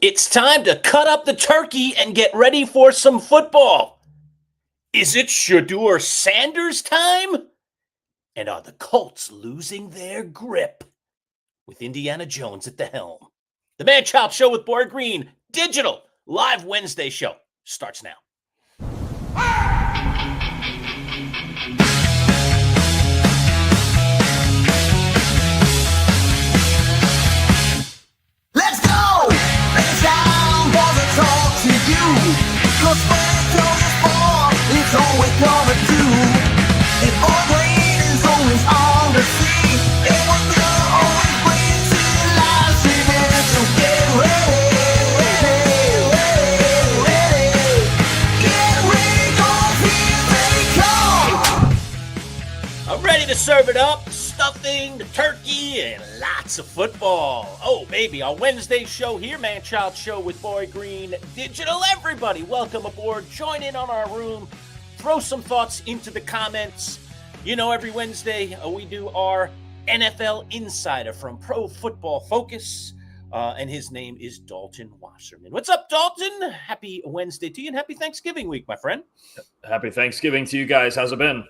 It's time to cut up the turkey and get ready for some football. Is it Shedeur Sanders time? And are the Colts losing their grip? With Indiana Jones at the helm. The Manchild Show with Boy Green, digital, live Wednesday show, starts now. Let's go! It's time for the talk to you. Cause spectacle is born, it's all we're gonna do. And Boy Green is always on the scene. And we're gonna always bring to the live streaming. So get ready. Get ready, cause here they come. I'm ready to serve it up. Stuffing, the turkey, and lots of football. Oh, baby, our Wednesday show here, Manchild Show with Boy Green Digital. Everybody, welcome aboard. Join in on our room. Throw some thoughts into the comments. You know, every Wednesday we do our NFL Insider from Pro Football Focus, and his name is Dalton Wasserman. What's up, Dalton? Happy Wednesday to you, and happy Thanksgiving week, my friend. Happy Thanksgiving to you guys. How's it been?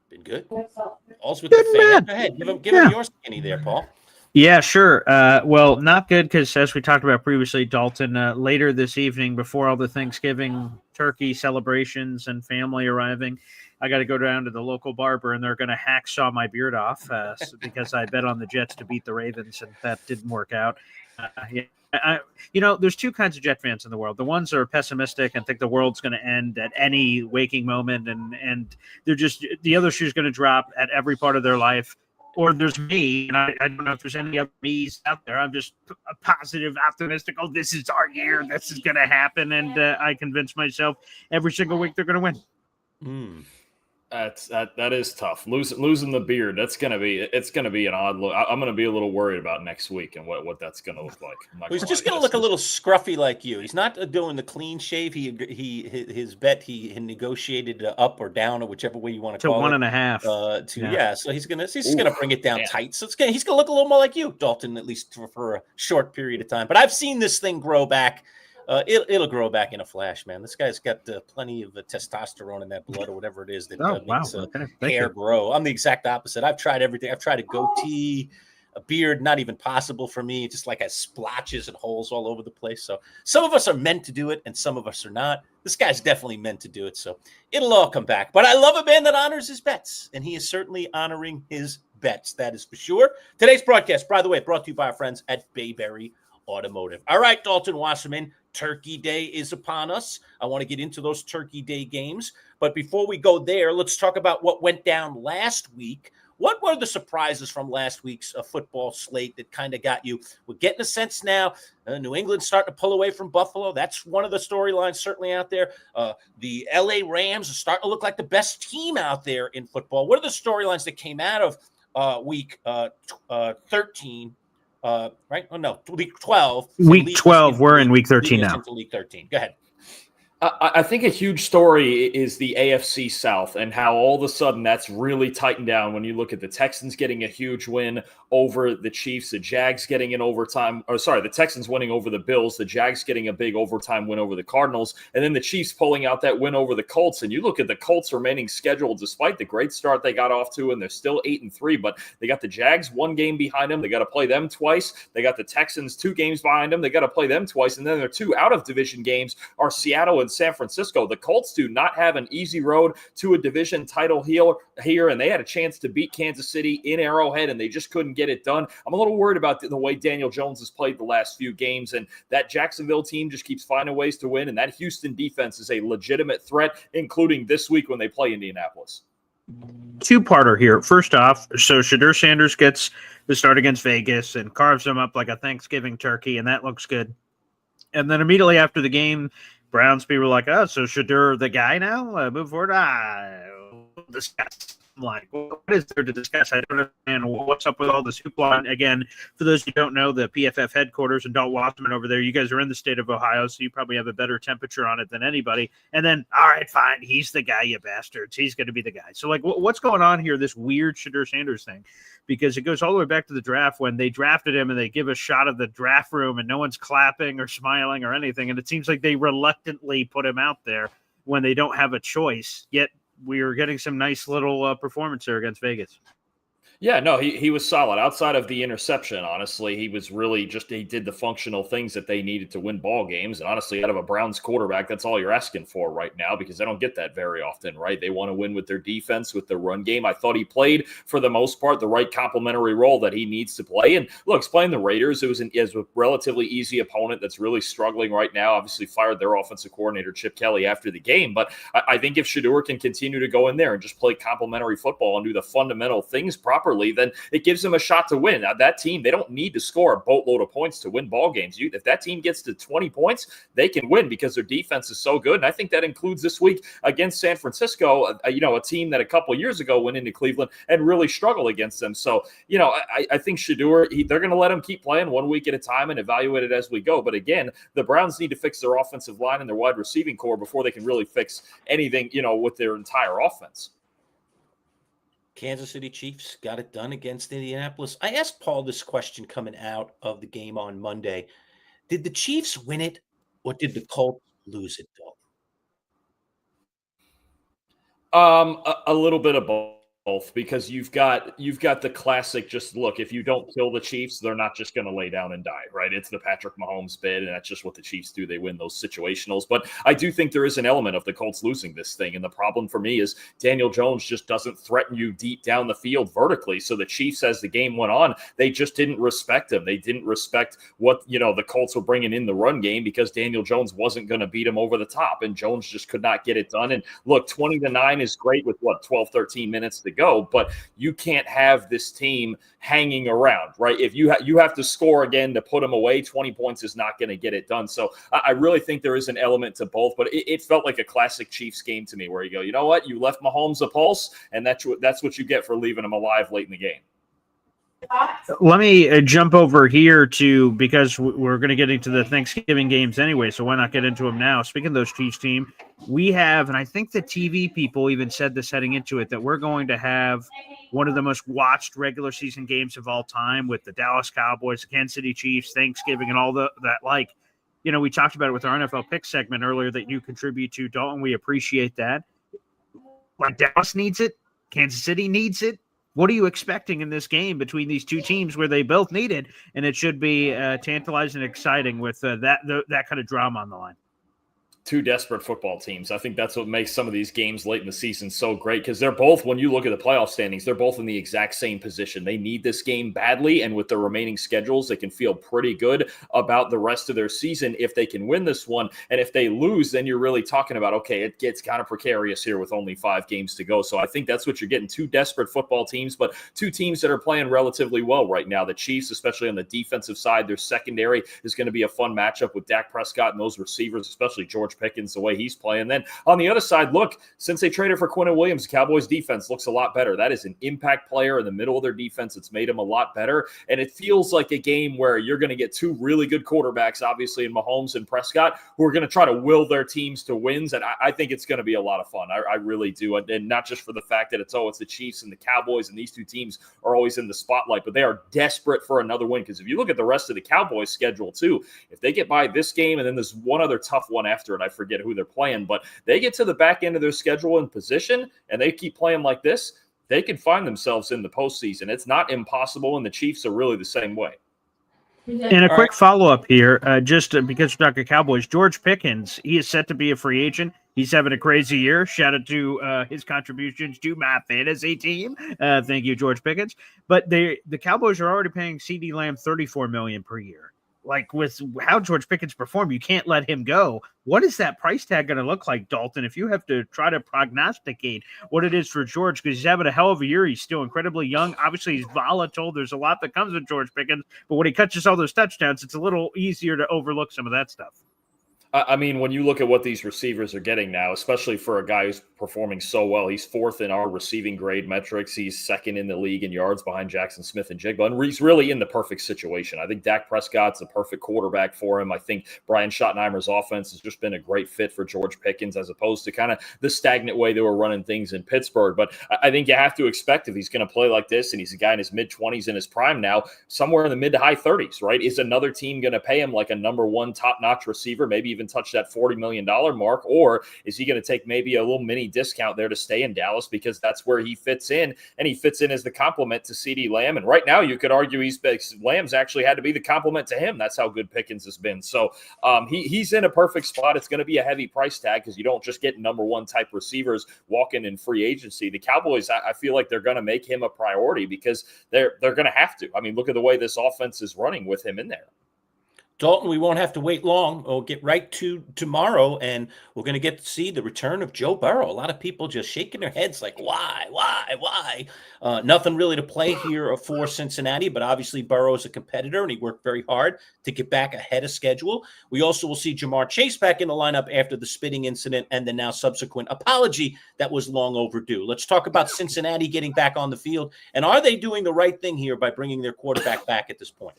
Been good. All's with the fan. Go ahead. Give him your skinny there, Paul. Yeah, sure. Well, not good because, as we talked about previously, Dalton, later this evening, before all the Thanksgiving turkey celebrations and family arriving, I got to go down to the local barber, and they're going to hacksaw my beard off because I bet on the Jets to beat the Ravens, and that didn't work out. There's two kinds of Jet fans in the world. The ones that are pessimistic and think the world's going to end at any waking moment, and they're just the other shoe's going to drop at every part of their life. Or there's me, and I don't know if there's any other me's out there. I'm just positive, optimistic. Oh, this is our year. This is going to happen, and I convince myself every single week they're going to win. That is tough. Losing the beard. It's gonna be an odd look. I'm gonna be a little worried about next week and what that's gonna look like. He's just gonna look a little scruffy like you. He's not doing the clean shave. His bet he negotiated up or down or whichever way you want to call it. To 1.5. So he's gonna bring it down tight. So he's gonna look a little more like you, Dalton, at least for a short period of time. But I've seen this thing grow back. It'll grow back in a flash, man. This guy's got plenty of testosterone in that blood or whatever it is that makes hair grow. I'm the exact opposite. I've tried everything. I've tried a goatee, a beard, not even possible for me. Just like has splotches and holes all over the place. So some of us are meant to do it and some of us are not. This guy's definitely meant to do it. So it'll all come back. But I love a man that honors his bets, and he is certainly honoring his bets. That is for sure. Today's broadcast, by the way, brought to you by our friends at Bayberry Automotive. All right, Dalton Wasserman, Turkey Day is upon us. I want to get into those Turkey Day games. But before we go there, let's talk about what went down last week. What were the surprises from last week's football slate that kind of got you? We're getting a sense now. New England's starting to pull away from Buffalo. That's one of the storylines certainly out there. The LA Rams are starting to look like the best team out there in football. What are the storylines that came out of week 13? Right? Oh, no, week 12. Week 12. We're in week 13 now. Into week 13. Go ahead. I think a huge story is the AFC South and how all of a sudden that's really tightened down when you look at the Texans getting a huge win over the Chiefs, the Jags getting an overtime, the Texans winning over the Bills, the Jags getting a big overtime win over the Cardinals, and then the Chiefs pulling out that win over the Colts. And you look at the Colts remaining schedule, despite the great start they got off to, and they're still 8-3, but they got the Jags one game behind them. They got to play them twice. They got the Texans 2 games behind them. They got to play them twice. And then their 2 out-of-division games are Seattle and San Francisco. The Colts do not have an easy road to a division title here, and they had a chance to beat Kansas City in Arrowhead, and they just couldn't get it done. I'm a little worried about the way Daniel Jones has played the last few games, and that Jacksonville team just keeps finding ways to win, and that Houston defense is a legitimate threat, including this week when they play Indianapolis. Two-parter here. First off, so Shedeur Sanders gets the start against Vegas and carves them up like a Thanksgiving turkey, and that looks good. And then immediately after the game, Browns people were like, oh, so Shedeur the guy now? Move forward? Discuss. like? What is there to discuss? I don't understand what's up with all this hoopla. And again, for those who don't know, the PFF headquarters and Dalton Wasserman over there, you guys are in the state of Ohio, so you probably have a better temperature on it than anybody. And then, all right, fine, he's the guy, you bastards. He's going to be the guy. So, like, what's going on here, this weird Shedeur Sanders thing? Because it goes all the way back to the draft when they drafted him and they give a shot of the draft room and no one's clapping or smiling or anything. And it seems like they reluctantly put him out there when they don't have a choice. Yet we are getting some nice little performance there against Vegas. Yeah, no, he was solid. Outside of the interception, honestly, he was really he did the functional things that they needed to win ball games. And honestly, out of a Browns quarterback, that's all you're asking for right now because they don't get that very often, right? They want to win with their defense, with their run game. I thought he played, for the most part, the right complementary role that he needs to play. And look, playing the Raiders, it was a relatively easy opponent that's really struggling right now. Obviously fired their offensive coordinator, Chip Kelly, after the game. But I think if Shedeur can continue to go in there and just play complementary football and do the fundamental things properly, then it gives them a shot to win. Now, that team, they don't need to score a boatload of points to win ball games. If that team gets to 20 points, they can win because their defense is so good. And I think that includes this week against San Francisco, a team that a couple of years ago went into Cleveland and really struggled against them. So, I think Shedeur, they're going to let him keep playing 1 week at a time and evaluate it as we go. But again, the Browns need to fix their offensive line and their wide receiving core before they can really fix anything, with their entire offense. Kansas City Chiefs got it done against Indianapolis. I asked Paul this question coming out of the game on Monday. Did the Chiefs win it or did the Colts lose it, Dalton? A little bit of both. Because you've got the classic, just look, if you don't kill the Chiefs, they're not just going to lay down and die, right? It's the Patrick Mahomes bid, and that's just what the Chiefs do. They win those situationals. But I do think there is an element of the Colts losing this thing. And the problem for me is Daniel Jones just doesn't threaten you deep down the field vertically. So the Chiefs, as the game went on, they just didn't respect him. They didn't respect what, the Colts were bringing in the run game because Daniel Jones wasn't going to beat him over the top. And Jones just could not get it done. And look, 20-9 is great with 12, 13 minutes to go, but you can't have this team hanging around, right? If you have to score again to put them away, 20 points is not going to get it done. So I really think there is an element to both, but it felt like a classic Chiefs game to me where you go, you know what? You left Mahomes a pulse, and that's what you get for leaving him alive late in the game. Let me jump over here because we're going to get into the Thanksgiving games anyway, so why not get into them now? Speaking of those Chiefs team, we have, and I think the TV people even said this heading into it, that we're going to have one of the most watched regular season games of all time with the Dallas Cowboys, the Kansas City Chiefs, Thanksgiving, and all that. Like, we talked about it with our NFL pick segment earlier that you contribute to, Dalton. We appreciate that. Like, Dallas needs it. Kansas City needs it. What are you expecting in this game between these two teams where they both need it? And it should be tantalizing and exciting with that kind of drama on the line. Two desperate football teams. I think that's what makes some of these games late in the season so great because they're both, when you look at the playoff standings, they're both in the exact same position. They need this game badly, and with the remaining schedules, they can feel pretty good about the rest of their season if they can win this one. And if they lose, then you're really talking about, okay, it gets kind of precarious here with only 5 games to go. So I think that's what you're getting, two desperate football teams, but two teams that are playing relatively well right now. The Chiefs, especially on the defensive side, their secondary is going to be a fun matchup with Dak Prescott and those receivers, especially George Pickens, the way he's playing. Then on the other side, look, since they traded for Quinnen Williams, the Cowboys defense looks a lot better. That is an impact player in the middle of their defense. It's made them a lot better. And it feels like a game where you're going to get two really good quarterbacks, obviously, in Mahomes and Prescott, who are going to try to will their teams to wins. And I think it's going to be a lot of fun. I really do. And not just for the fact that it's the Chiefs and the Cowboys, and these two teams are always in the spotlight, but they are desperate for another win. Because if you look at the rest of the Cowboys schedule too, if they get by this game and then there's one other tough one after it, I forget who they're playing, but they get to the back end of their schedule in position and they keep playing like this, they could find themselves in the postseason. It's not impossible, and the Chiefs are really the same way. And a quick follow-up here, just because we're talking Cowboys, George Pickens, he is set to be a free agent. He's having a crazy year. Shout out to his contributions to my fantasy team. Thank you, George Pickens. But the Cowboys are already paying CeeDee Lamb $34 million per year. Like, with how George Pickens performed, you can't let him go. What is that price tag going to look like, Dalton, if you have to try to prognosticate what it is for George? Because he's having a hell of a year. He's still incredibly young. Obviously, he's volatile. There's a lot that comes with George Pickens. But when he catches all those touchdowns, it's a little easier to overlook some of that stuff. I mean, when you look at what these receivers are getting now, especially for a guy who's performing so well, he's 4th in our receiving grade metrics. He's 2nd in the league in yards behind Jackson Smith and Jigba. And he's really in the perfect situation. I think Dak Prescott's the perfect quarterback for him. I think Brian Schottenheimer's offense has just been a great fit for George Pickens as opposed to kind of the stagnant way they were running things in Pittsburgh. But I think you have to expect if he's going to play like this and he's a guy in his mid-20s in his prime now, somewhere in the mid to high 30s, right? Is another team going to pay him like a number one top-notch receiver, maybe even touch that $40 million mark, or is he going to take maybe a little mini discount there to stay in Dallas because that's where he fits in, and he fits in as the complement to CeeDee Lamb, and right now you could argue Lamb's actually had to be the complement to him. That's how good Pickens has been. So he's in a perfect spot. It's going to be a heavy price tag because you don't just get number one type receivers walking in free agency. The Cowboys, I feel like they're going to make him a priority because they're going to have to. I mean, look at the way this offense is running with him in there. Dalton, we won't have to wait long. We'll get right to tomorrow, and we're going to get to see the return of Joe Burrow. A lot of people just shaking their heads like, why? Nothing really to play here for Cincinnati, but obviously Burrow is a competitor, and he worked very hard to get back ahead of schedule. We also will see Jamar Chase back in the lineup after the spitting incident and the now subsequent apology that was long overdue. Let's talk about Cincinnati getting back on the field, and are they doing the right thing here by bringing their quarterback back at this point?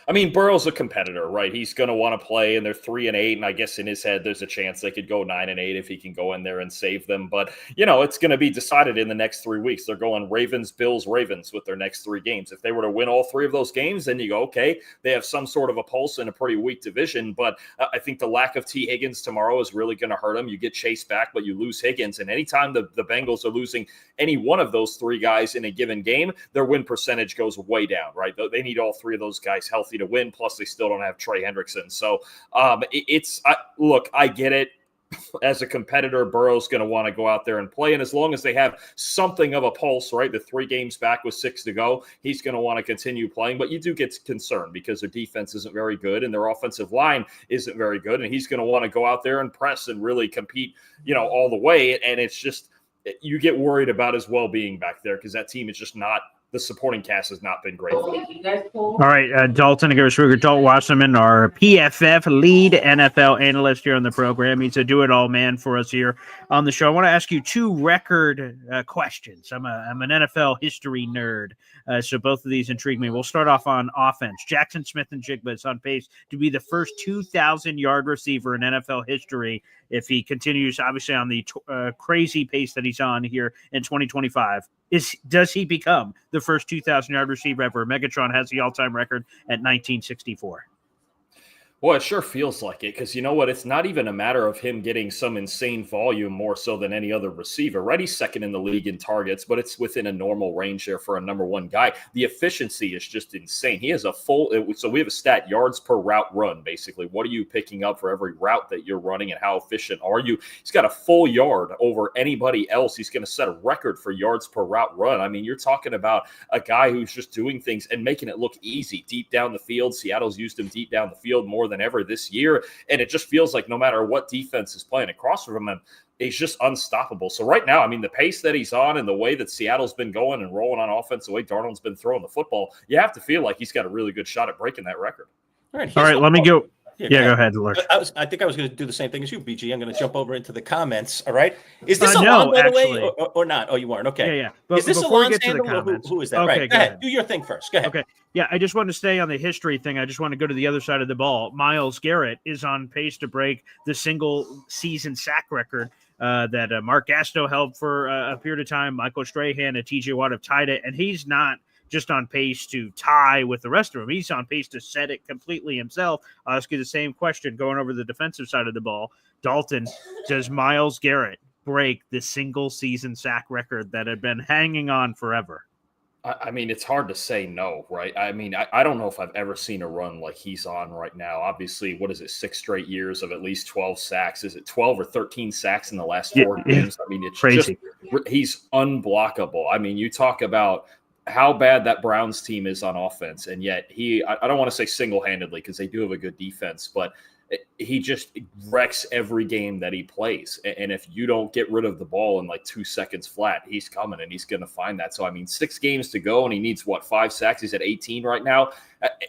I mean, Burrow's a competitor, right? He's going to want to play, and they're 3-8, and I guess in his head there's a chance they could go 9-8 if he can go in there and save them. But, it's going to be decided in the next 3 weeks. They're going Ravens, Bills, Ravens with their next 3 games. If they were to win all 3 of those games, then you go, okay, they have some sort of a pulse in a pretty weak division. But I think the lack of T. Higgins tomorrow is really going to hurt them. You get Chase back, but you lose Higgins. And anytime the Bengals are losing any one of those 3 guys in a given game, their win percentage goes way down, right? They need all 3 of those guys healthy to win. Plus, they still don't have Trey Hendrickson. So, look, I get it. As a competitor, Burrow's going to want to go out there and play. And as long as they have something of a pulse, right, the 3 games back with 6 to go, he's going to want to continue playing. But you do get concerned because their defense isn't very good and their offensive line isn't very good. And he's going to want to go out there and press and really compete, all the way. And it's just, you get worried about his well-being back there because that team is just not, the supporting cast has not been great. All right, Dalton Ruger, Dalton Wasserman, our PFF lead NFL analyst here on the program. He's a do-it-all man for us here on the show. I want to ask you 2 record questions. I'm an NFL history nerd, so both of these intrigue me. We'll start off on offense. Jackson Smith and Jigba is on pace to be the first 2,000-yard receiver in NFL history if he continues, obviously, on the crazy pace that he's on here in 2025. Does he become the first 2,000-yard receiver ever? Megatron has the all-time record at 1964. Well, it sure feels like it because you know what? It's not even a matter of him getting some insane volume more so than any other receiver, right? He's 2nd in the league in targets, but it's within a normal range there for a number 1 guy. The efficiency is just insane. He has so we have a stat, yards per route run, basically. What are you picking up for every route that you're running and how efficient are you? He's got a full yard over anybody else. He's going to set a record for yards per route run. I mean, you're talking about a guy who's just doing things and making it look easy deep down the field. Seattle's used him deep down the field more than ever this year, and it just feels like no matter what defense is playing across from him, he's just unstoppable. So right now, I mean, the pace that he's on and the way that Seattle's been going and rolling on offense, the way Darnold's been throwing the football, you have to feel like he's got a really good shot at breaking that record. All right, let me go. Yeah, go ahead, Lurch. I think I was going to do the same thing as you, BG. I'm going to jump over into the comments. All right. Is this Alon, by the way, or not? Oh, you weren't. Okay. Yeah. But is this Alon's handle? Who is that? Okay, right. Go ahead. Do your thing first. Go ahead. Okay. Yeah, I just want to stay on the history thing. I just want to go to the other side of the ball. Myles Garrett is on pace to break the single season sack record that Mark Gasto held for a period of time. Michael Strahan and TJ Watt have tied it, and he's not just on pace to tie with the rest of them. He's on pace to set it completely himself. I'll ask you the same question going over the defensive side of the ball. Dalton, does Myles Garrett break the single season sack record that had been hanging on forever? I mean, it's hard to say no, right? I mean, I don't know if I've ever seen a run like he's on right now. Obviously, what is it, 6 straight years of at least 12 sacks? Is it 12 or 13 sacks in the last 4 games? I mean, it's crazy. He's unblockable. I mean, you talk about how bad that Browns team is on offense, and yet I don't want to say single-handedly because they do have a good defense, but he just wrecks every game that he plays. And if you don't get rid of the ball in like 2 seconds flat, he's coming and he's going to find that. So, I mean, 6 games to go and he needs, 5 sacks? He's at 18 right now.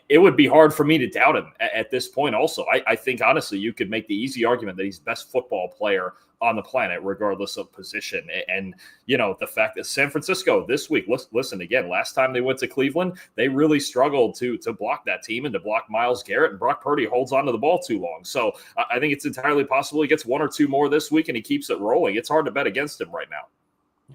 It would be hard for me to doubt him at this point. Also, I think, honestly, you could make the easy argument that he's the best football player on the planet, regardless of position. And, the fact that San Francisco this week, listen again, last time they went to Cleveland, they really struggled to block that team and to block Myles Garrett, and Brock Purdy holds on to the ball too long. So I think it's entirely possible he gets 1 or 2 more this week and he keeps it rolling. It's hard to bet against him right now.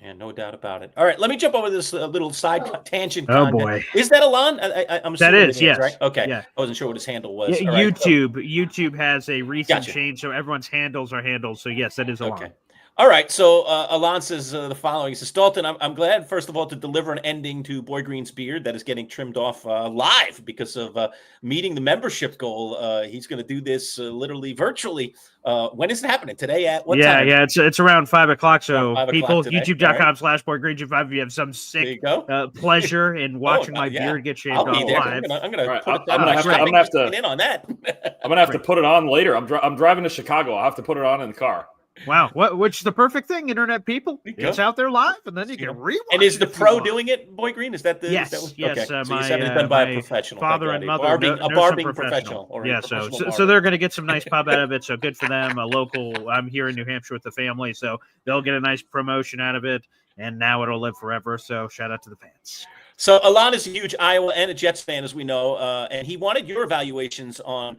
Yeah, no doubt about it. All right, let me jump over this little side tangent. Oh, content. boy. Is that Alon? I'm That assuming is, it yes. Right? Okay. Yeah. I wasn't sure what his handle was. Yeah, All right, YouTube has a recent Gotcha. change, so everyone's handles are handles. So yes, that is a Okay. All right. So Alon says the following. He says, Dalton, I'm glad, first of all, to deliver an ending to Boy Green's beard that is getting trimmed off live because of meeting the membership goal. He's going to do this literally virtually. When is it happening? Today at what time? Yeah, it's around 5 o'clock. So 5 o'clock people, today. youtube.com/BoyGreen5, if you have some There you sick go. pleasure in watching my yeah. beard get shaved I'll be off there. live. I'm gonna Right, put it I'm down. gonna have to in on that. I'm going to have to put it on later. I'm driving to Chicago. I'll have to put it on in the car. Wow, which is the perfect thing, internet people. There you go. It's out there live, and then you can rewatch. And is it the if you pro want. doing it, Boy Green? Is that the Yes, is that yes. Okay. So My, he's having it done by a my professional. father Thank and God. mother, a know barbing some professional. Or Yeah, a so professional so barber. they're going to get some nice pub out of it. So good for them. A local. I'm here in New Hampshire with the family, so they'll get a nice promotion out of it. And now it'll live forever. So shout out to the fans. So Alon is a huge Iowa and a Jets fan, as we know, and he wanted your evaluations on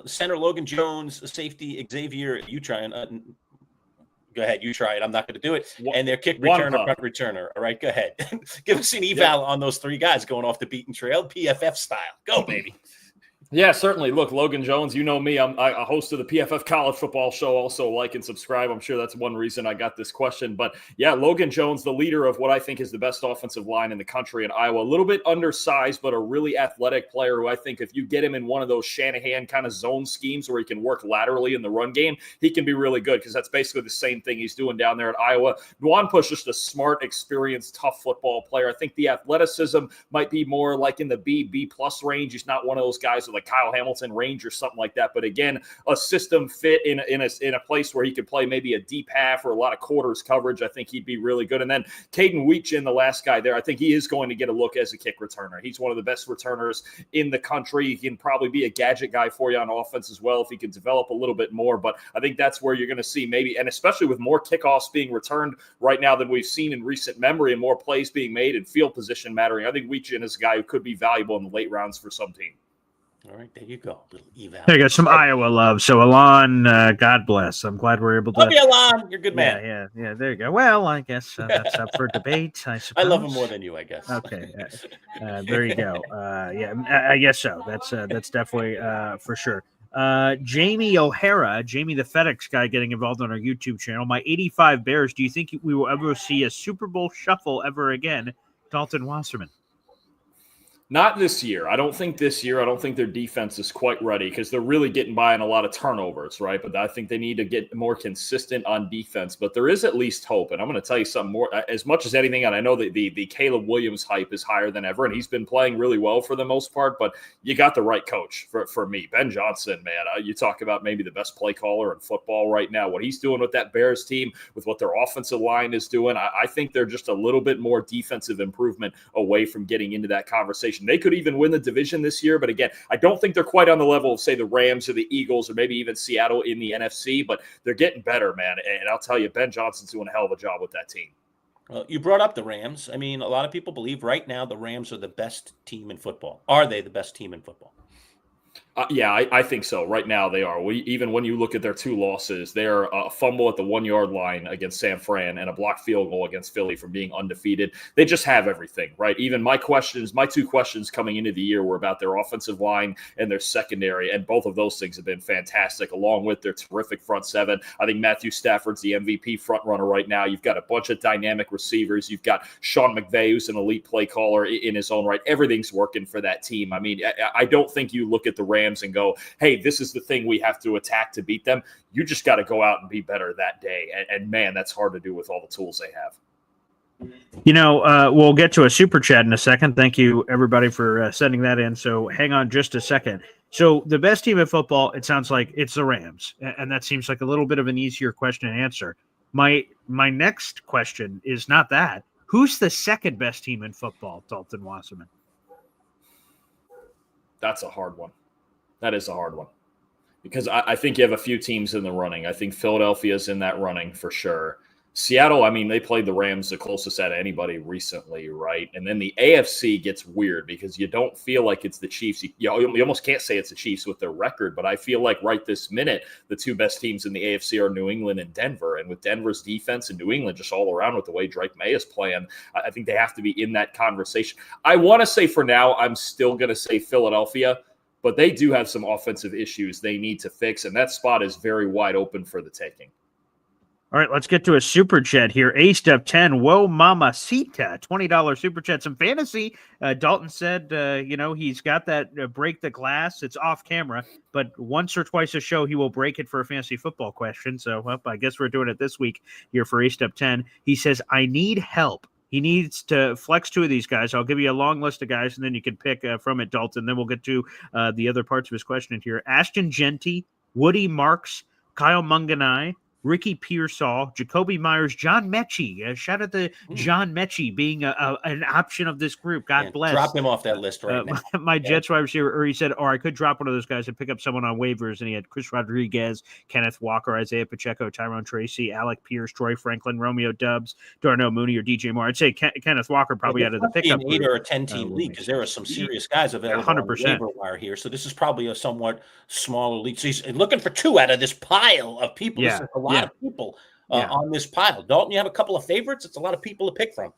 center Logan Jones, safety Xavier. You try and go ahead. You try it. I'm not going to do it. And their kick returner, punt returner. All right, go ahead. Give us an eval on those 3 guys going off the beaten trail, PFF style. Go, baby. Yeah, certainly. Look, Logan Jones, you know me. I'm a host of the PFF College Football Show. Also, like and subscribe. I'm sure that's one reason I got this question. But yeah, Logan Jones, the leader of what I think is the best offensive line in the country in Iowa. A little bit undersized, but a really athletic player who I think if you get him in one of those Shanahan kind of zone schemes where he can work laterally in the run game, he can be really good because that's basically the same thing he's doing down there at Iowa. Nwanpu's just a smart, experienced, tough football player. I think the athleticism might be more like in the B+ range. He's not one of those guys with like Kyle Hamilton range or something like that. But again, a system fit in a place where he could play maybe a deep half or a lot of quarters coverage. I think he'd be really good. And then Caden Weetchin, the last guy there, I think he is going to get a look as a kick returner. He's one of the best returners in the country. He can probably be a gadget guy for you on offense as well if he can develop a little bit more. But I think that's where you're going to see maybe, and especially with more kickoffs being returned right now than we've seen in recent memory and more plays being made and field position mattering. I think Weetchin is a guy who could be valuable in the late rounds for some team. All right, there you go. Little eval. There you go. Some Iowa love. So Alon, God bless. I'm glad we're able to. Love you, Alon. You're a good man. Yeah. There you go. Well, I guess that's up for debate. I suppose. I love him more than you, I guess. Okay. There you go. I guess so. That's definitely for sure. Jamie O'Hara, Jamie the FedEx guy, getting involved on our YouTube channel. My 85 Bears. Do you think we will ever see a Super Bowl shuffle ever again? Dalton Wasserman. Not this year. I don't think this year. I don't think their defense is quite ready because they're really getting by in a lot of turnovers, right? But I think they need to get more consistent on defense. But there is at least hope. And I'm going to tell you something more. As much as anything, and I know that the Caleb Williams hype is higher than ever, and he's been playing really well for the most part, but you got the right coach for me. Ben Johnson, man. You talk about maybe the best play caller in football right now. What he's doing with that Bears team, with what their offensive line is doing, I think they're just a little bit more defensive improvement away from getting into that conversation. They could even win the division this year, but again, I don't think they're quite on the level of, say, the Rams or the Eagles or maybe even Seattle in the NFC, but they're getting better, man. And I'll tell you, Ben Johnson's doing a hell of a job with that team. Well, you brought up the Rams. I mean, a lot of people believe right now the Rams are the best team in football. Are they the best team in football? Yeah, I think so. Right now they are. Even when you look at their 2 losses, they're a fumble at the 1-yard line against San Fran and a blocked field goal against Philly from being undefeated. They just have everything, right? Even my 2 questions coming into the year were about their offensive line and their secondary, and both of those things have been fantastic, along with their terrific front 7. I think Matthew Stafford's the MVP front runner right now. You've got a bunch of dynamic receivers. You've got Sean McVay, who's an elite play caller in his own right. Everything's working for that team. I mean, I don't think you look at the Rams and go, hey, this is the thing we have to attack to beat them. You just got to go out and be better that day. And man, that's hard to do with all the tools they have. You know, we'll get to a super chat in a second. Thank you, everybody, for sending that in. So hang on just a second. So the best team in football, it sounds like it's the Rams, and that seems like a little bit of an easier question to answer. My next question is not that. Who's the second best team in football, Dalton Wasserman? That's a hard one. That is a hard one. Because I think you have a few teams in the running. I think Philadelphia's in that running for sure. Seattle, I mean, they played the Rams the closest out of anybody recently, right? And then the AFC gets weird because you don't feel like it's the Chiefs. You almost can't say it's the Chiefs with their record, but I feel like right this minute, the two best teams in the AFC are New England and Denver. And with Denver's defense and New England just all around with the way Drake May is playing, I think they have to be in that conversation. I want to say for now, I'm still going to say Philadelphia, but they do have some offensive issues they need to fix, and that spot is very wide open for the taking. All right, let's get to a super chat here. A-Step 10, whoa, mamacita, $20 super chat. Some fantasy. Dalton said, he's got that break the glass. It's off camera, but once or twice a show, he will break it for a fantasy football question. So, well, I guess we're doing it this week here for A-Step 10. He says, I need help. He needs to flex two of these guys. I'll give you a long list of guys, and then you can pick from it, Dalton. Then we'll get to the other parts of his question here. Ashton Genty, Woody Marks, Kyle Munganai, Ricky Pearsall, Jacoby Myers, John Mechie. Shout out to John Mechie being an option of this group. God bless. Drop him off that list right now. My Jets wide receiver, or he said, or I could drop one of those guys and pick up someone on waivers. And he had Chris Rodriguez, Kenneth Walker, Isaiah Pacheco, Tyrone Tracy, Alec Pierce, Troy Franklin, Romeo Dubs, Darnell Mooney, or DJ Moore. I'd say Kenneth Walker probably out of the pickup. An 8 or a 10-team league because there are some serious guys available 100%. On the waiver wire here. So this is probably a somewhat smaller league. So he's looking for two out of this pile of people. Yeah. This is a lot of people. On this pile. Dalton, you have a couple of favorites? It's a lot of people to pick from.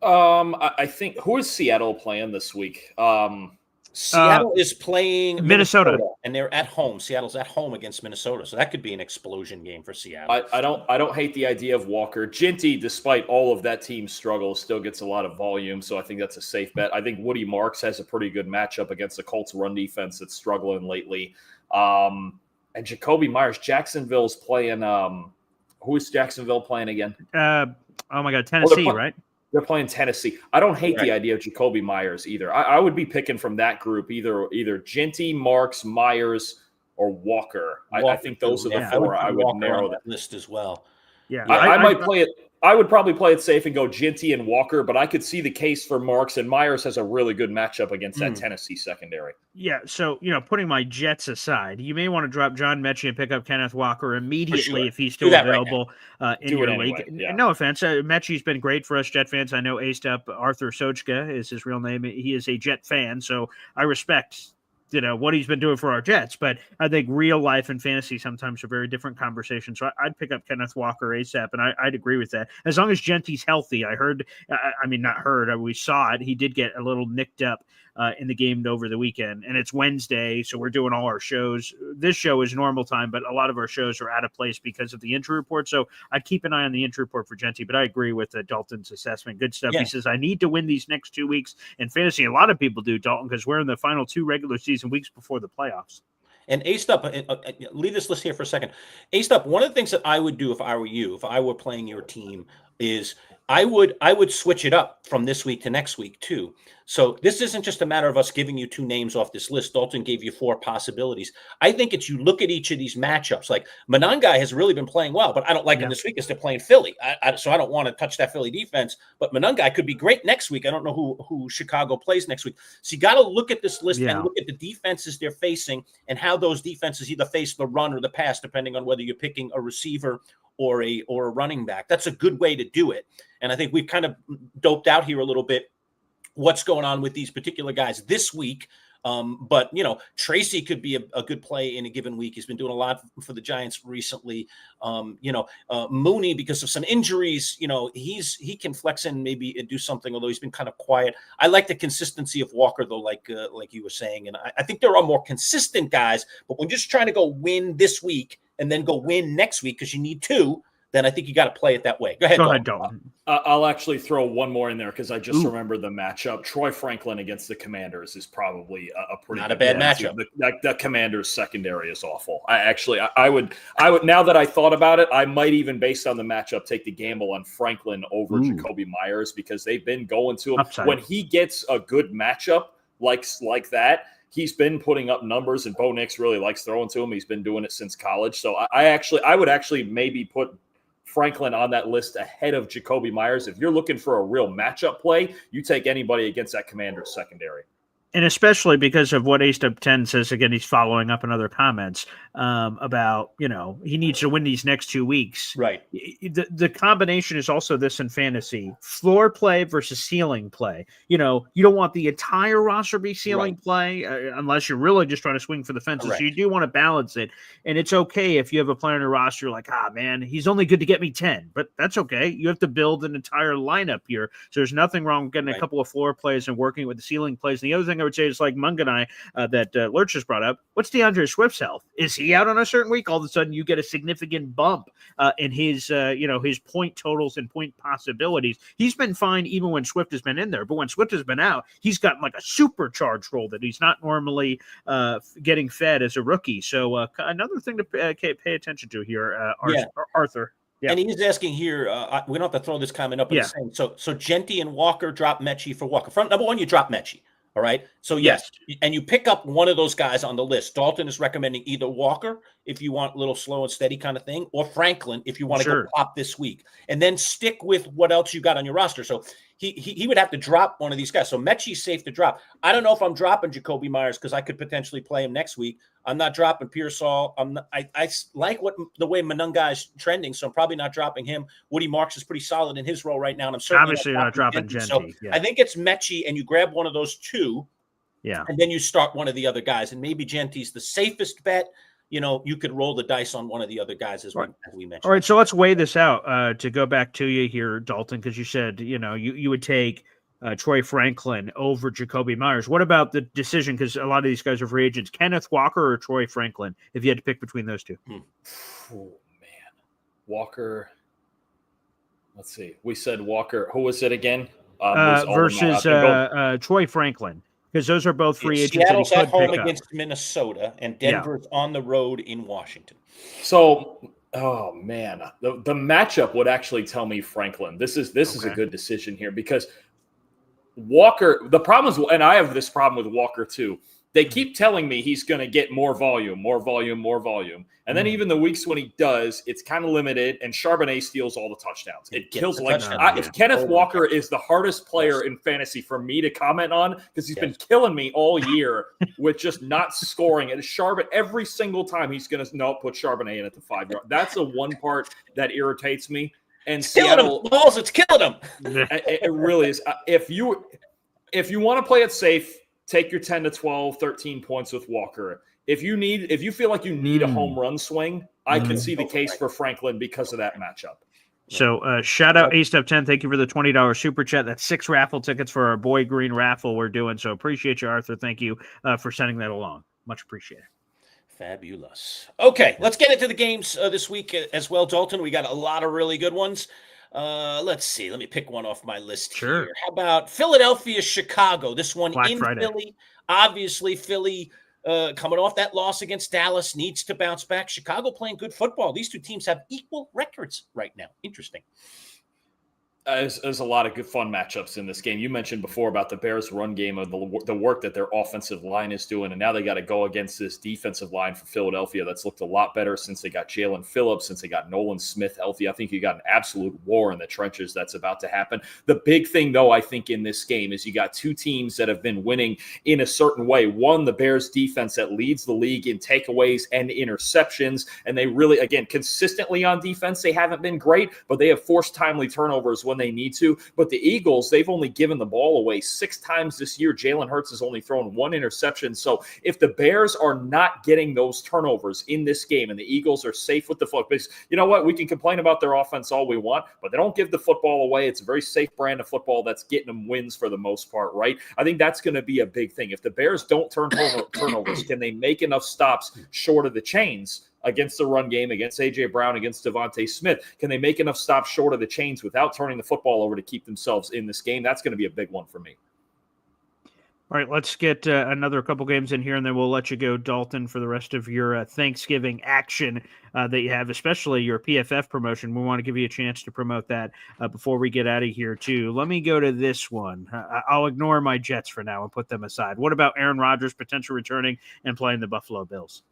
I think, who is Seattle playing this week? Seattle is playing Minnesota, and they're at home. Seattle's at home against Minnesota, so that could be an explosion game for Seattle. I don't hate the idea of Walker. Ginty, despite all of that team's struggles, still gets a lot of volume, so I think that's a safe bet. I think Woody Marks has a pretty good matchup against the Colts run defense that's struggling lately. And Jacoby Myers, Jacksonville's playing who is Jacksonville playing again? Oh my God, Tennessee, right? They're playing Tennessee. I don't hate the idea of Jacoby Myers either. I would be picking from that group either Ginty, Marks, Myers, or Walker. I think those are the four I would narrow that list as well. Yeah, I might play it. I would probably play it safe and go Ginty and Walker, but I could see the case for Marks, and Myers has a really good matchup against that Tennessee secondary. Yeah, so, putting my Jets aside, you may want to drop John Mechie and pick up Kenneth Walker immediately if he's still available in your league. Yeah. No offense. Mechie's been great for us Jet fans. I know A-Step Arthur Sochka is his real name. He is a Jet fan, so I respect what he's been doing for our Jets, but I think real life and fantasy sometimes are very different conversations. So I'd pick up Kenneth Walker ASAP, and I'd agree with that. As long as Genty's healthy, we saw it. He did get a little nicked up in the game over the weekend, and it's Wednesday, so we're doing all our shows. This show is normal time, but a lot of our shows are out of place because of the injury report. So I'd keep an eye on the injury report for Genty, but I agree with Dalton's assessment. Good stuff. Yeah. He says, I need to win these next 2 weeks in fantasy. A lot of people do, Dalton, because we're in the final 2 regular season weeks before the playoffs. And A-Step, leave this list here for a second. A-Step, one of the things that I would do if I were you, if I were playing your team, is I would switch it up from this week to next week too. So this isn't just a matter of us giving you 2 names off this list. Dalton gave you 4 possibilities. I think it's you look at each of these matchups. Like Monangai has really been playing well, but I don't like him this week because they're playing Philly. So I don't want to touch that Philly defense. But Monangai could be great next week. I don't know who Chicago plays next week. So you got to look at this list and look at the defenses they're facing and how those defenses either face the run or the pass, depending on whether you're picking a receiver or a running back. That's a good way to do it. And I think we've kind of doped out here a little bit what's going on with these particular guys this week. But, Tracy could be a good play in a given week. He's been doing a lot for the Giants recently. Mooney, because of some injuries, he can flex in maybe and do something, although he's been kind of quiet. I like the consistency of Walker, though, like you were saying. And I think there are more consistent guys, but when you're just trying to go win this week and then go win next week because you need 2, then I think you got to play it that way. Go ahead, Dalton. I'll actually throw one more in there because I just remembered the matchup. Troy Franklin against the Commanders is probably a pretty not a bad matchup. The Commanders secondary is awful. I would now that I thought about it, I might even based on the matchup take the gamble on Franklin over Jacoby Myers because they've been going to him. Upside. When he gets a good matchup like that, he's been putting up numbers, and Bo Nix really likes throwing to him. He's been doing it since college. So I would actually maybe put Franklin on that list ahead of Jacoby Myers. If you're looking for a real matchup play, you take anybody against that Commanders secondary. And especially because of what Ace Up 10 says, again, he's following up in other comments about, he needs to win these next 2 weeks. Right. The combination is also this in fantasy: floor play versus ceiling play. You don't want the entire roster be ceiling play unless you're really just trying to swing for the fences. Correct. So you do want to balance it. And it's okay if you have a player in your roster like, man, he's only good to get me 10. But that's okay. You have to build an entire lineup here. So there's nothing wrong with getting a couple of floor plays and working with the ceiling plays. And the other thing I would say is, like Mung and I that Lurch just brought up, what's DeAndre Swift's health? Is he out on a certain week? All of a sudden you get a significant bump in his his point totals and point possibilities. He's been fine even when Swift has been in there, but when Swift has been out, he's gotten like a supercharged role that he's not normally getting fed as a rookie. So another thing to pay attention to here, Arthur. Yeah. And he's asking here, we don't have to throw this comment up. Saying, so Genty and Walker drop Mechie for Walker. Number one, you drop Mechie. All right. So, yes. And you pick up one of those guys on the list. Dalton is recommending either Walker, if you want a little slow and steady kind of thing, or Franklin, if you want to go pop this week. And then stick with what else you got on your roster. So he would have to drop one of these guys. So Mechie's safe to drop. I don't know if I'm dropping Jacoby Myers because I could potentially play him next week. I'm not dropping Pearsall. I like the way Manunga is trending, so I'm probably not dropping him. Woody Marks is pretty solid in his role right now, and I'm certainly obviously not dropping Genty. So I think it's Mechie, and you grab one of those two, and then you start one of the other guys, and maybe Genty's the safest bet. You could roll the dice on one of the other guys as we mentioned. All right, so let's weigh this out to go back to you here, Dalton, because you said you would take Troy Franklin over Jacoby Myers. What about the decision? Because a lot of these guys are free agents. Kenneth Walker or Troy Franklin, if you had to pick between those two? Oh, man. Walker. Let's see. We said Walker. Who was it again? Versus Troy Franklin, because those are both free agents. Seattle's at home against Minnesota, and Denver's on the road in Washington. So, oh, man. The matchup would actually tell me Franklin. This is a good decision here because Walker, the problem is, and I have this problem with Walker too, they keep telling me he's going to get more volume. And then even the weeks when he does, it's kind of limited, and Charbonnet steals all the touchdowns. It kills if Kenneth Walker is the hardest player in fantasy for me to comment on because he's been killing me all year with just not scoring. And Charbonnet, every single time he's going to put Charbonnet in at the 5 yard. That's the one part that irritates me. And Seattle, balls, it's killing them. It really is. If you want to play it safe, take your 10 to 12, 13 points with Walker. If you feel like you need a home run swing, I can see the case for Franklin because of that matchup. So shout out Ace Up 10. Thank you for the $20 super chat. That's 6 raffle tickets for our Boy Green raffle we're doing. So appreciate you, Arthur. Thank you for sending that along. Much appreciated. Fabulous. Okay, let's get into the games this week as well, Dalton. We got a lot of really good ones. Let's see. Let me pick one off my list here. How about Philadelphia, Chicago? This one in Friday. Philly. Obviously, Philly coming off that loss against Dallas needs to bounce back. Chicago playing good football. These two teams have equal records right now. Interesting. There's a lot of good fun matchups in this game. You mentioned before about the Bears' run game of the work that their offensive line is doing, and now they got to go against this defensive line for Philadelphia that's looked a lot better since they got Jalen Phillips, since they got Nolan Smith healthy. I think you got an absolute war in the trenches that's about to happen. The big thing, though, I think in this game is you got two teams that have been winning in a certain way. One, the Bears' defense that leads the league in takeaways and interceptions, and they really, again, consistently on defense, they haven't been great, but they have forced timely turnovers when they need to. But the Eagles, they've only given the ball away 6 times this year. Jalen Hurts has only thrown 1 interception. So if the Bears are not getting those turnovers in this game and the Eagles are safe with the football, because you know what? We can complain about their offense all we want, but they don't give the football away. It's a very safe brand of football that's getting them wins for the most part, right? I think that's going to be a big thing. If the Bears don't turn turnovers, can they make enough stops short of the chains against the run game, against A.J. Brown, against Devontae Smith? Can they make enough stops short of the chains without turning the football over to keep themselves in this game? That's going to be a big one for me. All right, let's get another couple games in here, and then we'll let you go, Dalton, for the rest of your Thanksgiving action that you have, especially your PFF promotion. We want to give you a chance to promote that before we get out of here, too. Let me go to this one. I'll ignore my Jets for now and put them aside. What about Aaron Rodgers potential returning and playing the Buffalo Bills?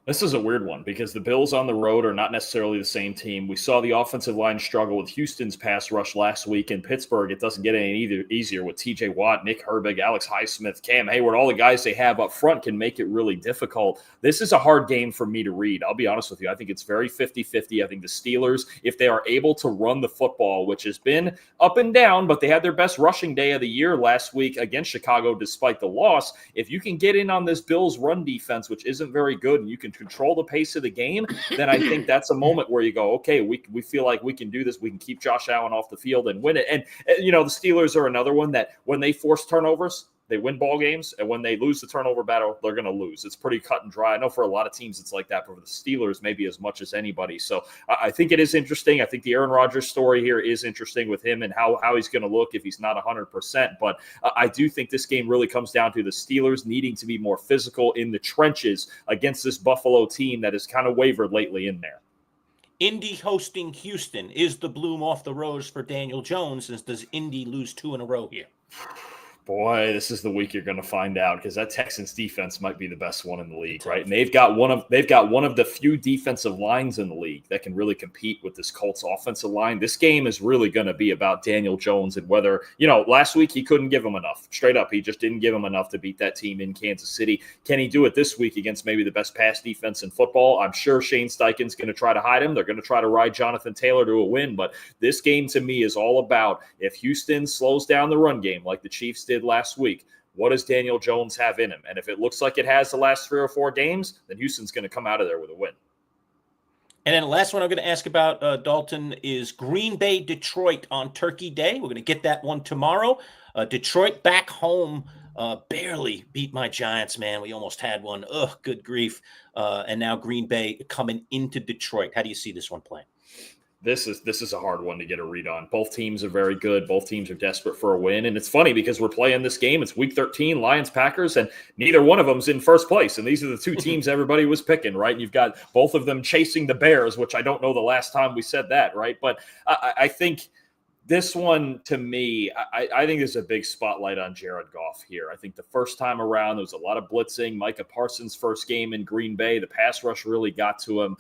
This is a weird one because the Bills on the road are not necessarily the same team. We saw the offensive line struggle with Houston's pass rush last week. In Pittsburgh, it doesn't get any easier with TJ Watt, Nick Herbig, Alex Highsmith, Cam Hayward. All the guys they have up front can make it really difficult. This is a hard game for me to read. I'll be honest with you. I think it's very 50-50. I think the Steelers, if they are able to run the football, which has been up and down, but they had their best rushing day of the year last week against Chicago despite the loss. If you can get in on this Bills run defense, which isn't very good, and you can control the pace of the game, then I think that's a moment where you go, okay, we feel like we can do this. We can keep Josh Allen off the field and win it. And the Steelers are another one that when they force turnovers, they win ball games, and when they lose the turnover battle, they're going to lose. It's pretty cut and dry. I know for a lot of teams it's like that, but for the Steelers, maybe as much as anybody. So I think it is interesting. I think the Aaron Rodgers story here is interesting with him and how he's going to look if he's not 100%. But I do think this game really comes down to the Steelers needing to be more physical in the trenches against this Buffalo team that has kind of wavered lately in there. Indy hosting Houston. Is the bloom off the rose for Daniel Jones? Does Indy lose 2 in a row here? Boy, this is the week you're going to find out because that Texans defense might be the best one in the league, right? And they've got one of the few defensive lines in the league that can really compete with this Colts offensive line. This game is really going to be about Daniel Jones and whether, last week he couldn't give him enough. Straight up, he just didn't give him enough to beat that team in Kansas City. Can he do it this week against maybe the best pass defense in football? I'm sure Shane Steichen's going to try to hide him. They're going to try to ride Jonathan Taylor to a win, but this game to me is all about if Houston slows down the run game like the Chiefs did last week, what does Daniel Jones have in him? And if it looks like it has the last 3 or 4 games, then Houston's going to come out of there with a win. And then the last one I'm going to ask about, Dalton, is Green Bay, Detroit on Turkey Day. We're going to get that one tomorrow. Detroit back home barely beat my Giants, man. We almost had one. Ugh, good grief. And now Green Bay coming into Detroit. How do you see this one playing? This is a hard one to get a read on. Both teams are very good. Both teams are desperate for a win. And it's funny because we're playing this game. It's week 13, Lions-Packers, and neither one of them's in first place. And these are the 2 teams everybody was picking, right? And you've got both of them chasing the Bears, which I don't know the last time we said that, right? But I think this one, to me, I think there's a big spotlight on Jared Goff here. I think the first time around, there was a lot of blitzing. Micah Parsons' first game in Green Bay, the pass rush really got to him.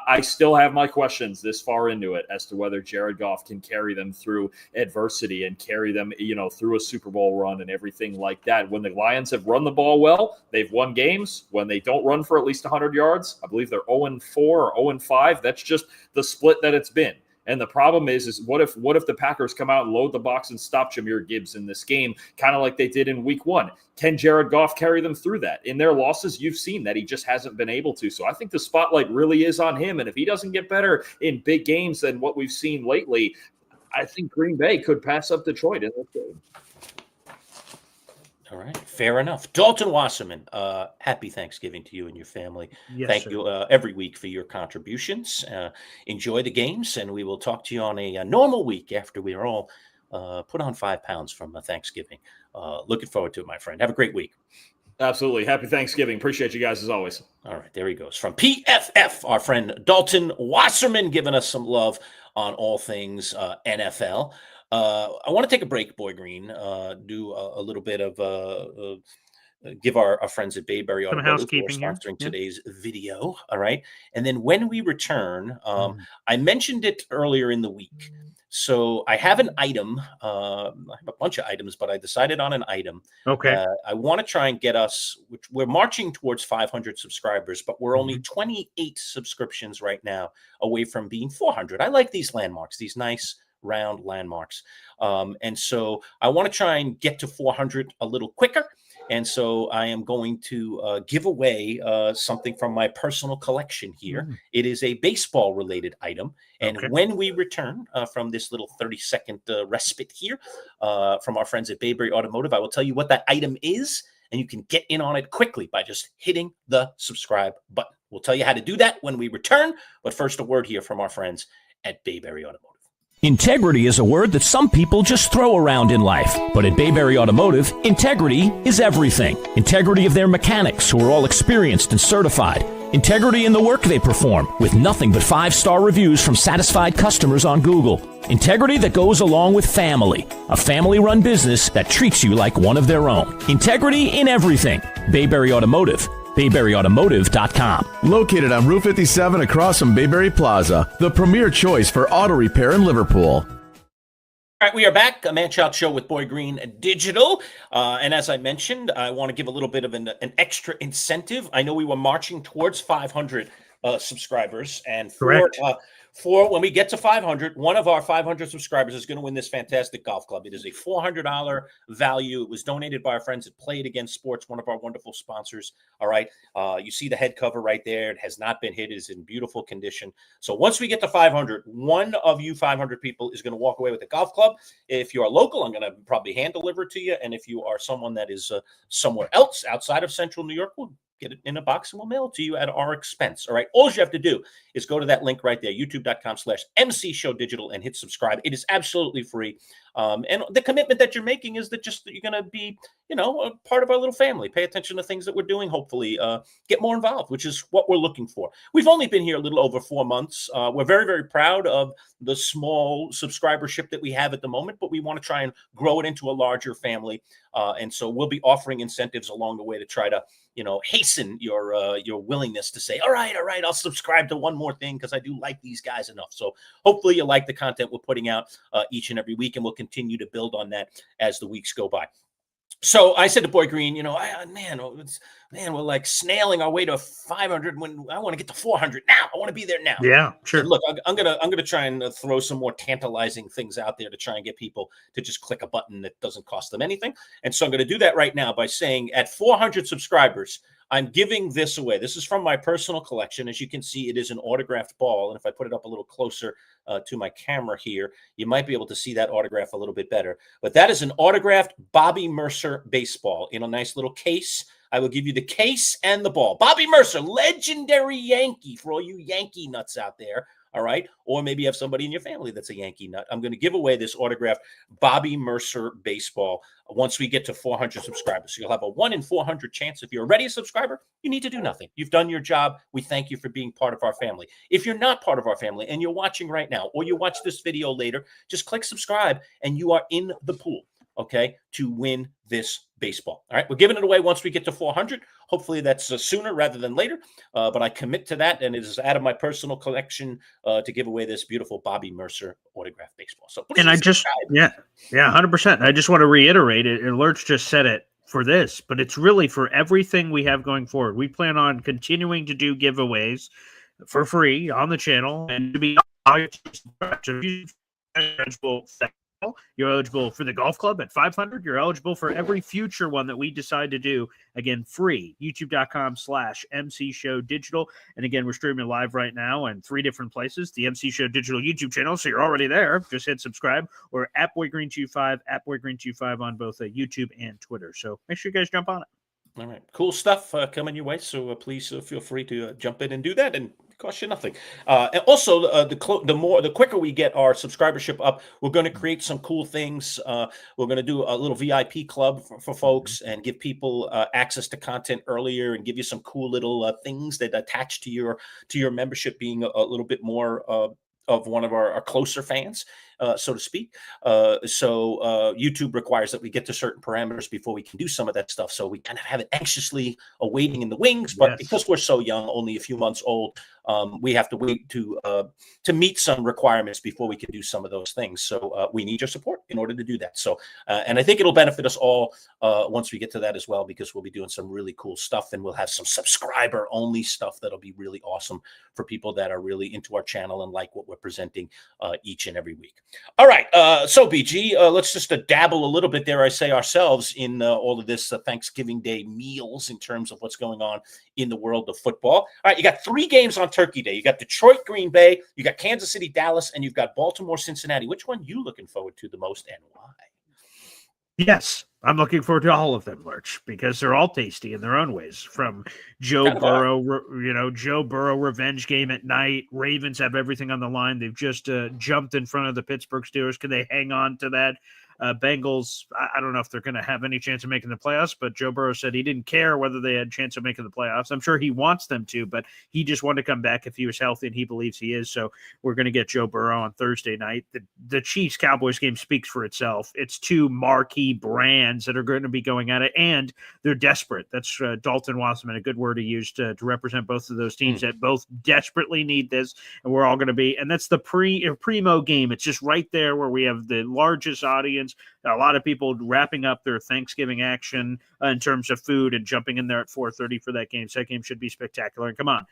I still have my questions this far into it as to whether Jared Goff can carry them through adversity and carry them, through a Super Bowl run and everything like that. When the Lions have run the ball well, they've won games. When they don't run for at least 100 yards, I believe they're 0-4 or 0-5. That's just the split that it's been. And the problem is what if the Packers come out and load the box and stop Jahmyr Gibbs in this game, kind of like they did in week 1? Can Jared Goff carry them through that? In their losses, you've seen that he just hasn't been able to. So I think the spotlight really is on him. And if he doesn't get better in big games than what we've seen lately, I think Green Bay could pass up Detroit in this game. All right, fair enough. Dalton Wasserman, happy Thanksgiving to you and your family. Yes, Thank sir. you every week for your contributions. Enjoy the games, and we will talk to you on a normal week after we are all put on 5 pounds from Thanksgiving. Looking forward to it, my friend. Have a great week. Absolutely. Happy Thanksgiving. Appreciate you guys as always. All right, there he goes. From PFF, our friend Dalton Wasserman giving us some love on all things NFL. I want to take a break, Boy Green, do a little bit of give our friends at Bayberry Some Automotive housekeeping for here. sponsoring Yeah. today's video. All right. And then when we return, I mentioned it earlier in the week. So I have an item. I have a bunch of items, but I decided on an item. Okay. I want to try and get us, which we're marching towards 500 subscribers, but we're only 28 subscriptions right now away from being 400. I like these landmarks, these nice round landmarks. And so I want to try and get to 400 a little quicker. And so I am going to give away something from my personal collection here. It is a baseball related item. And when we return from this little 30-second respite here from our friends at Bayberry Automotive, I will tell you what that item is. And you can get in on it quickly by just hitting the subscribe button. We'll tell you how to do that when we return. But first, a word here from our friends at Bayberry Automotive. Integrity is a word that some people just throw around in life. But at Bayberry Automotive, integrity is everything. Integrity of their mechanics, who are all experienced and certified. Integrity in the work they perform, with nothing but 5-star reviews from satisfied customers on Google. Integrity that goes along with family. A family-run business that treats you like one of their own. Integrity in everything. Bayberry Automotive. BayberryAutomotive.com. Located on Route 57 across from Bayberry Plaza, the premier choice for auto repair in Liverpool. All right, we are back. A Manchild Show with Boy Green Digital. And as I mentioned, I want to give a little bit of an extra incentive. I know we were marching towards 500 subscribers. And for when we get to 500, one of our 500 subscribers is going to win this fantastic golf club. It is a $400 value. It was donated by our friends at Play It Again Sports, one of our wonderful sponsors. All right. You see the head cover right there. It has not been hit. It is in beautiful condition. So once we get to 500, one of you 500 people is going to walk away with a golf club. If you are local, I'm going to probably hand deliver it to you. And if you are someone that is somewhere else outside of Central New York, we'll get it in a box and we'll mail it to you at our expense. All right. All you have to do is go to that link right there, youtube.com/MC Show Digital, and hit subscribe. It is absolutely free. And the commitment that you're making is that you're going to be, a part of our little family. Pay attention to things that we're doing. Hopefully get more involved, which is what we're looking for. We've only been here a little over 4 months. We're very, very proud of the small subscribership that we have at the moment, but we want to try and grow it into a larger family. And so we'll be offering incentives along the way to try to, hasten your willingness to say, all right, I'll subscribe to one more thing because I do like these guys enough. So hopefully you like the content we're putting out each and every week, and we'll continue to build on that as the weeks go by. So I said to Boy Green, we're like snailing our way to 500 when I want to get to 400 now. I want to be there now. Yeah, sure. So look, I'm gonna try and throw some more tantalizing things out there to try and get people to just click a button that doesn't cost them anything. And so I'm going to do that right now by saying at 400 subscribers, I'm giving this away. This is from my personal collection. As you can see, it is an autographed ball. And if I put it up a little closer to my camera here, you might be able to see that autograph a little bit better. But that is an autographed Bobby Mercer baseball in a nice little case. I will give you the case and the ball. Bobby Mercer, legendary Yankee, for all you Yankee nuts out there. All right. Or maybe you have somebody in your family that's a Yankee nut. I'm going to give away this autographed Bobby Mercer baseball once we get to 400 subscribers. So you'll have a 1 in 400 chance. If you're already a subscriber, you need to do nothing. You've done your job. We thank you for being part of our family. If you're not part of our family and you're watching right now, or you watch this video later, just click subscribe and you are in the pool, okay, to win this baseball. All right. We're giving it away once we get to 400. Hopefully that's sooner rather than later. But I commit to that. And it is out of my personal collection to give away this beautiful Bobby Mercer autographed baseball. So please subscribe. 100%. I just want to reiterate it. Alerts just said it for this, but it's really for everything we have going forward. We plan on continuing to do giveaways for free on the channel and to be eligible. You're eligible for the golf club at 500. You're eligible for every future one that we decide to do. Again, free. YouTube.com/MC Show Digital. And again, we're streaming live right now in 3 different places. The MC Show Digital YouTube channel. So you're already there. Just hit subscribe, or at BoyGreen25, at BoyGreen25 on both YouTube and Twitter. So make sure you guys jump on it. All right. Cool stuff coming your way. So please feel free to jump in and do that. And cost you nothing. And also, the quicker we get our subscribership up, we're going to create some cool things. We're going to do a little VIP club for folks and give people access to content earlier, and give you some cool little things that attach to your membership, being a little bit more of one of our closer fans, so to speak. So YouTube requires that we get to certain parameters before we can do some of that stuff. So we kind of have it anxiously awaiting in the wings. But because we're so young, only a few months old, we have to wait to meet some requirements before we can do some of those things. So we need your support in order to do that. So and I think it'll benefit us all once we get to that as well, because we'll be doing some really cool stuff, and we'll have some subscriber only stuff that'll be really awesome for people that are really into our channel and like what we're presenting each and every week. All right. So BG, let's just dabble a little bit, dare I say, ourselves in all of this Thanksgiving Day meals in terms of what's going on in the world of football. All right. You got 3 games on Turkey Day. You got Detroit, Green Bay, you got Kansas City, Dallas, and you've got Baltimore, Cincinnati. Which one are you looking forward to the most, and why? Yes. I'm looking forward to all of them, Lurch, because they're all tasty in their own ways. From Joe Kind of Burrow, Joe Burrow revenge game at night. Ravens have everything on the line. They've just jumped in front of the Pittsburgh Steelers. Can they hang on to that? Bengals, I don't know if they're going to have any chance of making the playoffs, but Joe Burrow said he didn't care whether they had a chance of making the playoffs. I'm sure he wants them to, but he just wanted to come back if he was healthy, and he believes he is. So we're going to get Joe Burrow on Thursday night. The Chiefs-Cowboys game speaks for itself. It's two marquee brands that are going to be going at it, and they're desperate. That's Dalton Wasserman, a good word he used to represent both of those teams that both desperately need this, and we're all going to be. And that's the primo game. It's just right there where we have the largest audience. A lot of people wrapping up their Thanksgiving action in terms of food and jumping in there at 4:30 for that game. So that game should be spectacular. And come on,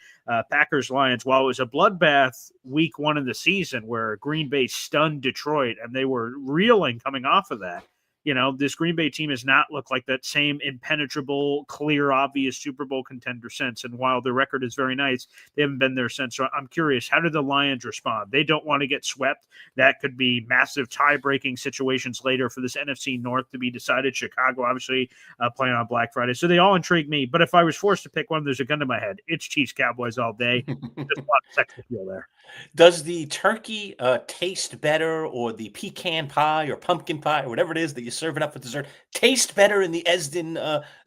Packers-Lions, while it was a bloodbath week one of the season where Green Bay stunned Detroit and they were reeling coming off of that, this Green Bay team has not looked like that same impenetrable, clear, obvious Super Bowl contender since. And while their record is very nice, they haven't been there since. So I'm curious, how do the Lions respond? They don't want to get swept. That could be massive tie-breaking situations later for this NFC North to be decided. Chicago, obviously, playing on Black Friday. So they all intrigue me. But if I was forced to pick one, there's a gun to my head. It's Chiefs-Cowboys all day. Just a lot of sex appeal there. Does the turkey taste better, or the pecan pie or pumpkin pie or whatever it is that you serve it up for dessert taste better in the Esden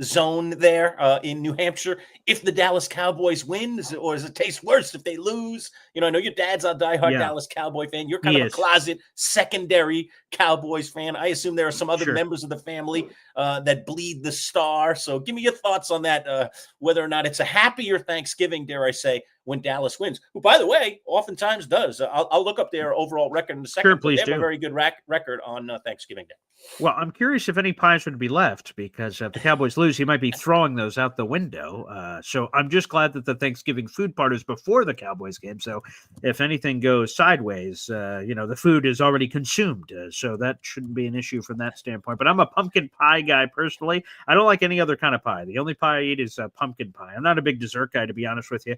zone there in New Hampshire if the Dallas Cowboys win, or does it taste worse if they lose? I know your dad's a diehard Dallas Cowboy fan. You're kind of a closet secondary Cowboys fan. I assume there are some other members of the family that bleed the star. So give me your thoughts on that, whether or not it's a happier Thanksgiving, dare I say, when Dallas wins, who, by the way, oftentimes does. I'll look up their overall record in a second. Sure, please they have do. a very good record on Thanksgiving Day. Well, I'm curious if any pies would be left, because if the Cowboys lose, he might be throwing those out the window. So I'm just glad that the Thanksgiving food part is before the Cowboys game. So if anything goes sideways, the food is already consumed. So that shouldn't be an issue from that standpoint. But I'm a pumpkin pie guy personally. I don't like any other kind of pie. The only pie I eat is pumpkin pie. I'm not a big dessert guy, to be honest with you.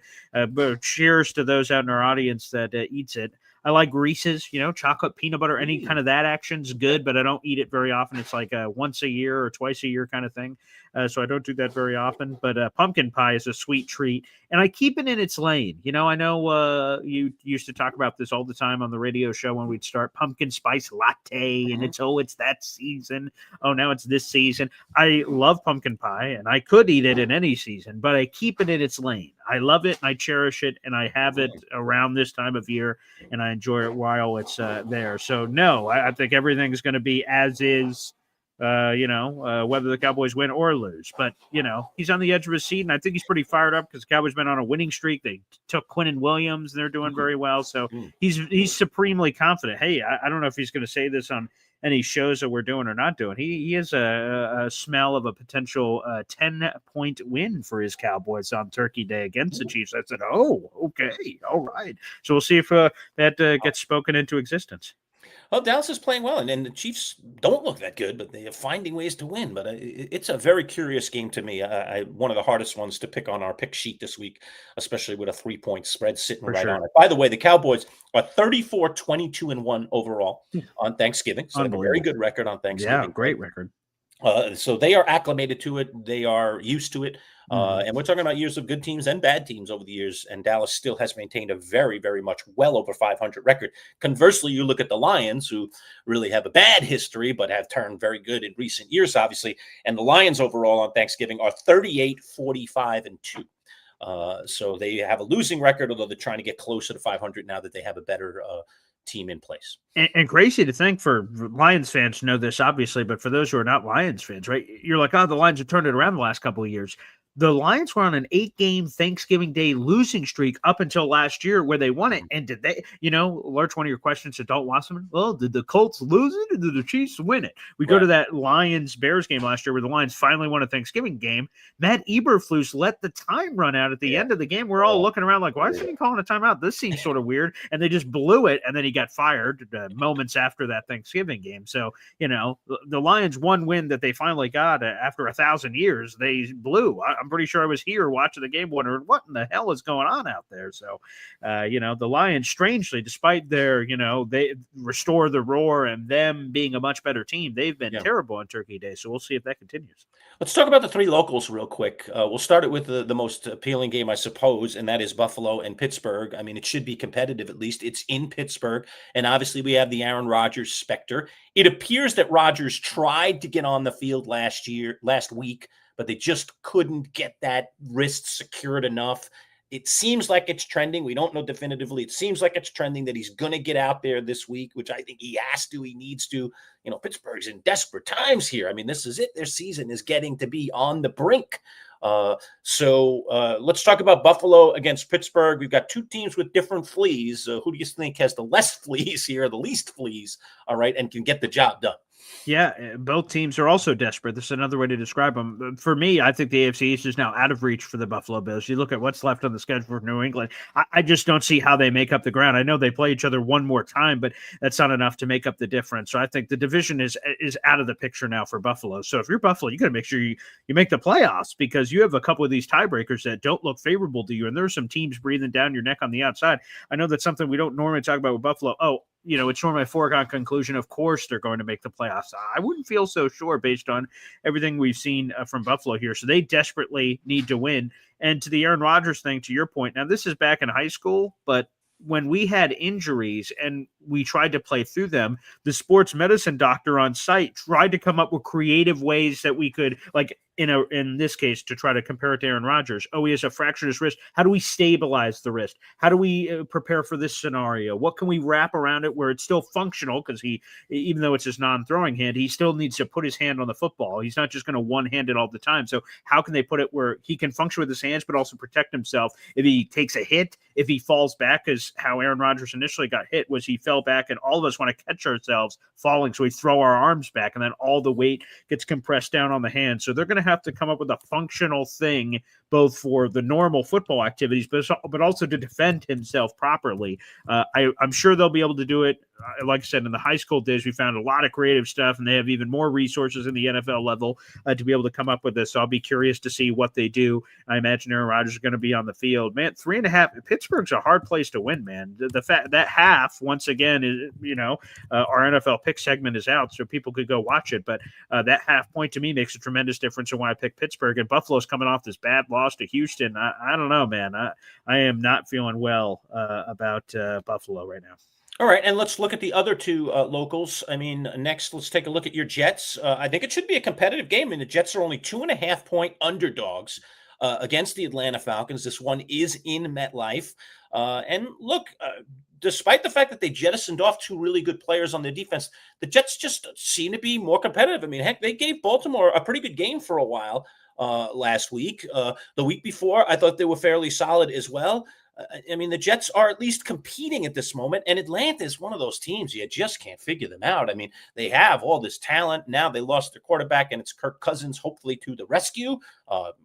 But cheers to those out in our audience that eats it. I like Reese's, chocolate, peanut butter, any kind of that action's good, but I don't eat it very often. It's like a once a year or twice a year kind of thing. So I don't do that very often. But pumpkin pie is a sweet treat, and I keep it in its lane. I know you used to talk about this all the time on the radio show when we'd start pumpkin spice latte, and it's that season. Oh, now it's this season. I love pumpkin pie, and I could eat it in any season, but I keep it in its lane. I love it, and I cherish it, and I have it around this time of year, and I enjoy it while it's there. So, no, I think everything's going to be as is, whether the Cowboys win or lose. But, he's on the edge of his seat, and I think he's pretty fired up because the Cowboys been on a winning streak. They took Quinnen Williams, and they're doing very well. So he's supremely confident. Hey, I don't know if he's going to say this on any shows that we're doing or not doing. He has a smell of a potential 10-point win for his Cowboys on Turkey Day against the Chiefs. I said, oh, okay, all right. So we'll see if that gets spoken into existence. Well, Dallas is playing well, and the Chiefs don't look that good, but they are finding ways to win. But it's a very curious game to me. One of the hardest ones to pick on our pick sheet this week, especially with a 3-point spread sitting on it. By the way, the Cowboys are 34-22-1 overall on Thanksgiving. So they have a very good record on Thanksgiving. Yeah, great record. So they are acclimated to it. They are used to it. And we're talking about years of good teams and bad teams over the years. And Dallas still has maintained a very, very much well over 500 record. Conversely, you look at the Lions, who really have a bad history, but have turned very good in recent years, obviously. And the Lions overall on Thanksgiving are 38-45-2. So they have a losing record, although they're trying to get closer to 500 now that they have a better team in place. And crazy to think, for Lions fans know this, obviously, but for those who are not Lions fans, right? You're like, the Lions have turned it around the last couple of years. The Lions were on an 8-game Thanksgiving Day losing streak up until last year where they won it. And did they, Lurch, one of your questions to Dalton Wasserman, well, did the Colts lose it or did the Chiefs win it? We go to that Lions-Bears game last year where the Lions finally won a Thanksgiving game. Matt Eberflus let the time run out at the end of the game. We're all looking around like, why is he calling a timeout? This seems sort of weird. And they just blew it, and then he got fired moments after that Thanksgiving game. So, the Lions' one win that they finally got after 1,000 years, they blew. I'm pretty sure I was here watching the game wondering what in the hell is going on out there. So, the Lions, strangely, despite their, they restore the roar and them being a much better team, they've been terrible on Turkey Day. So we'll see if that continues. Let's talk about the three locals real quick. We'll start it with the most appealing game, I suppose, and that is Buffalo and Pittsburgh. I mean, it should be competitive, at least. It's in Pittsburgh, and obviously we have the Aaron Rodgers specter. It appears that Rodgers tried to get on the field last week, but they just couldn't get that wrist secured enough. It seems like it's trending. We don't know definitively. It seems like it's trending that he's going to get out there this week, which I think he has to. He needs to. Pittsburgh's in desperate times here. I mean, this is it. Their season is getting to be on the brink. So let's talk about Buffalo against Pittsburgh. We've got two teams with different fleas. Who do you think has the less fleas here, the least fleas, all right, and can get the job done? Yeah, both teams are also desperate. This is another way to describe them. For me, I think the AFC East is now out of reach for the Buffalo Bills. You look at what's left on the schedule for New England. I just don't see how they make up the ground. I know they play each other one more time, but that's not enough to make up the difference. So I think the division is out of the picture now for Buffalo. So if you're Buffalo, you got to make sure you make the playoffs, because you have a couple of these tiebreakers that don't look favorable to you, and there are some teams breathing down your neck on the outside. I know that's something we don't normally talk about with Buffalo. It's normally a foregone conclusion. Of course, they're going to make the playoffs. I wouldn't feel so sure based on everything we've seen from Buffalo here. So they desperately need to win. And to the Aaron Rodgers thing, to your point, now this is back in high school, but when we had injuries and we tried to play through them, the sports medicine doctor on site tried to come up with creative ways that we could, like in this case, to try to compare it to Aaron Rodgers. Oh, he has a fractured his wrist. How do we stabilize the wrist? How do we prepare for this scenario? What can we wrap around it where it's still functional? Because he, even though it's his non-throwing hand, he still needs to put his hand on the football. He's not just going to one-hand it all the time. So how can they put it where he can function with his hands, but also protect himself if he takes a hit, if he falls back? Because how Aaron Rodgers initially got hit was he fell back, and all of us want to catch ourselves falling. So we throw our arms back, and then all the weight gets compressed down on the hand. So they're going to have to come up with a functional thing, both for the normal football activities, but also to defend himself properly. I'm sure they'll be able to do it. Like I said, in the high school days, we found a lot of creative stuff, and they have even more resources in the NFL level to be able to come up with this. So I'll be curious to see what they do. I imagine Aaron Rodgers is going to be on the field. Man, 3.5. Pittsburgh's a hard place to win, man. The fact that half, once again, is, our NFL pick segment is out, so people could go watch it. But that half point to me makes a tremendous difference in why I pick Pittsburgh. And Buffalo's coming off this bad loss to Houston. I don't know, man. I am not feeling well about Buffalo right now. All right, and let's look at the other two locals. I mean, next, let's take a look at your Jets. I think it should be a competitive game. I mean, the Jets are only 2.5-point underdogs against the Atlanta Falcons. This one is in MetLife. And look, despite the fact that they jettisoned off two really good players on their defense, the Jets just seem to be more competitive. I mean, heck, they gave Baltimore a pretty good game for a while last week. The week before, I thought they were fairly solid as well. I mean, the Jets are at least competing at this moment, and Atlanta is one of those teams you just can't figure them out. I mean, they have all this talent. Now they lost their quarterback, and it's Kirk Cousins, hopefully to the rescue.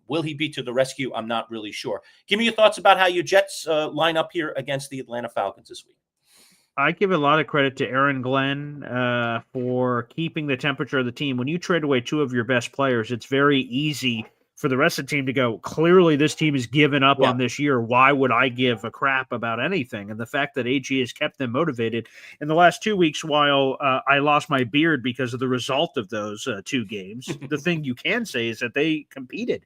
Will he be to the rescue? I'm not really sure. Give me your thoughts about how your Jets line up here against the Atlanta Falcons this week. I give a lot of credit to Aaron Glenn for keeping the temperature of the team. When you trade away two of your best players, it's very easy for the rest of the team to go, clearly this team is giving up on this year. Why would I give a crap about anything? And the fact that AG has kept them motivated in the last 2 weeks, while I lost my beard because of the result of those 2 games, the thing you can say is that they competed.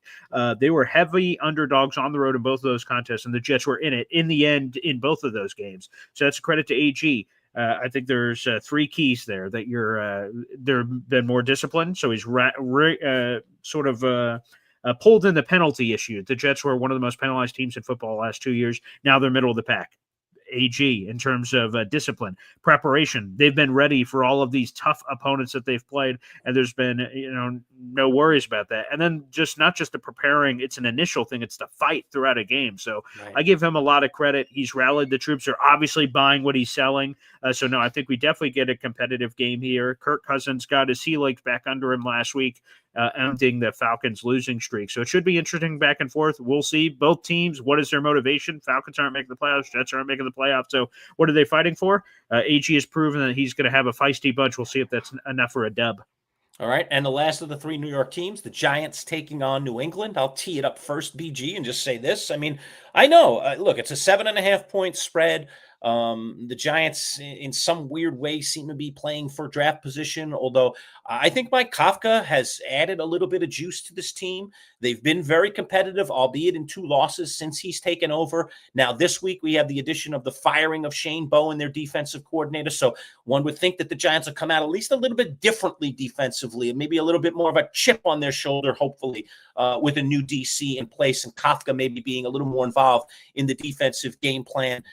They were heavy underdogs on the road in both of those contests, and the Jets were in it in the end in both of those games. So that's a credit to AG. I think there's 3 keys there that they've been more disciplined. So he's pulled in the penalty issue. The Jets were one of the most penalized teams in football the last 2 years. Now they're middle of the pack. AG in terms of discipline, preparation. They've been ready for all of these tough opponents that they've played, and there's been no worries about that. And then not just the preparing, it's an initial thing, it's the fight throughout a game. So right. I give him a lot of credit. He's rallied. The troops are obviously buying what he's selling. So no, I think we definitely get a competitive game here. Kirk Cousins got his sea legs back under him last week, ending the Falcons' losing streak. So it should be interesting back and forth. We'll see both teams. What is their motivation? Falcons aren't making the playoffs. Jets aren't making the playoffs. So what are they fighting for? AG has proven that he's going to have a feisty bunch. We'll see if that's enough for a dub. All right, and the last of the three New York teams, the Giants taking on New England. I'll tee it up first, BG, and just say this. I mean, I know, look, it's a 7.5-point spread. The Giants, in some weird way, seem to be playing for draft position, although I think Mike Kafka has added a little bit of juice to this team. They've been very competitive, albeit in 2 losses since he's taken over. Now, this week, we have the addition of the firing of Shane Bowen, their defensive coordinator, so one would think that the Giants will come out at least a little bit differently defensively and maybe a little bit more of a chip on their shoulder, hopefully, with a new DC in place and Kafka maybe being a little more involved in the defensive game plan.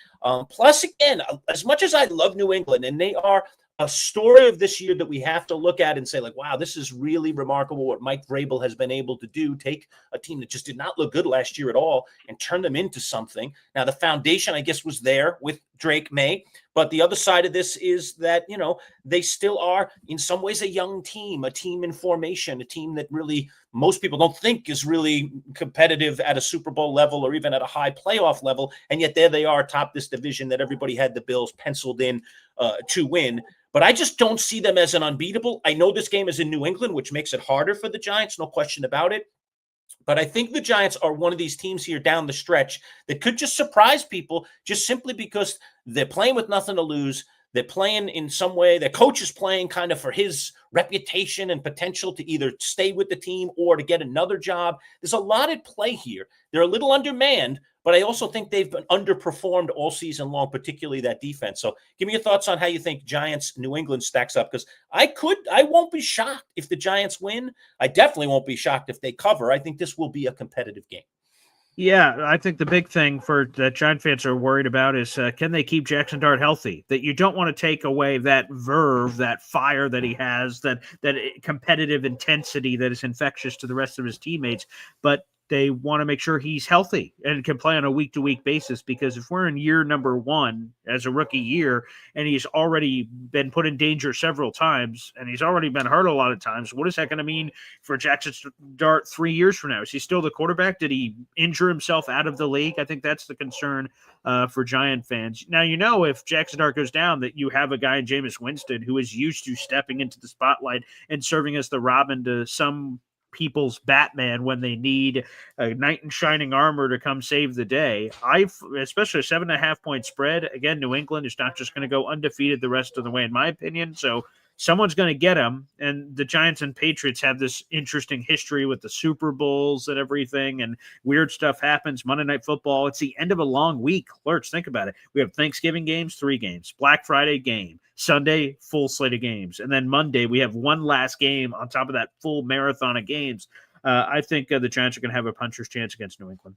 Plus, again, as much as I love New England, and they are a story of this year that we have to look at and say, like, wow, this is really remarkable what Mike Vrabel has been able to do. Take a team that just did not look good last year at all and turn them into something. Now, the foundation, I guess, was there with Drake May. But the other side of this is that, you know, they still are in some ways a young team, a team in formation, a team that really most people don't think is really competitive at a Super Bowl level or even at a high playoff level. And yet there they are atop this division that everybody had the Bills penciled in to win. But I just don't see them as an unbeatable. I know this game is in New England, which makes it harder for the Giants, no question about it. But I think the Giants are one of these teams here down the stretch that could just surprise people just simply because they're playing with nothing to lose. They're playing in some way. Their coach is playing kind of for his reputation and potential to either stay with the team or to get another job. There's a lot at play here. They are a little undermanned, but I also think they've been underperformed all season long, particularly that defense. So give me your thoughts on how you think Giants New England stacks up, because I won't be shocked if the Giants win. I definitely won't be shocked if they cover. I think this will be a competitive game. Yeah, I think the big thing for that Giant fans are worried about is can they keep Jackson Dart healthy? That you don't want to take away that verve, that fire that he has, that competitive intensity that is infectious to the rest of his teammates. But they want to make sure he's healthy and can play on a week-to-week basis, because if we're in year number 1 as a rookie year and he's already been put in danger several times and he's already been hurt a lot of times, what is that going to mean for Jackson Dart 3 years from now? Is he still the quarterback? Did he injure himself out of the league? I think that's the concern for Giant fans. Now, you know, if Jackson Dart goes down, that you have a guy in Jameis Winston who is used to stepping into the spotlight and serving as the Robin to some people's Batman when they need a knight in shining armor to come save the day. Especially a 7.5-point spread. Again, New England is not just going to go undefeated the rest of the way, in my opinion. So someone's going to get them. And the Giants and Patriots have this interesting history with the Super Bowls and everything, and weird stuff happens. Monday Night Football. It's the end of a long week. Lurch, think about it. We have Thanksgiving games, 3 games. Black Friday game. Sunday, full slate of games. And then Monday, we have one last game on top of that full marathon of games. I think the Giants are going to have a puncher's chance against New England.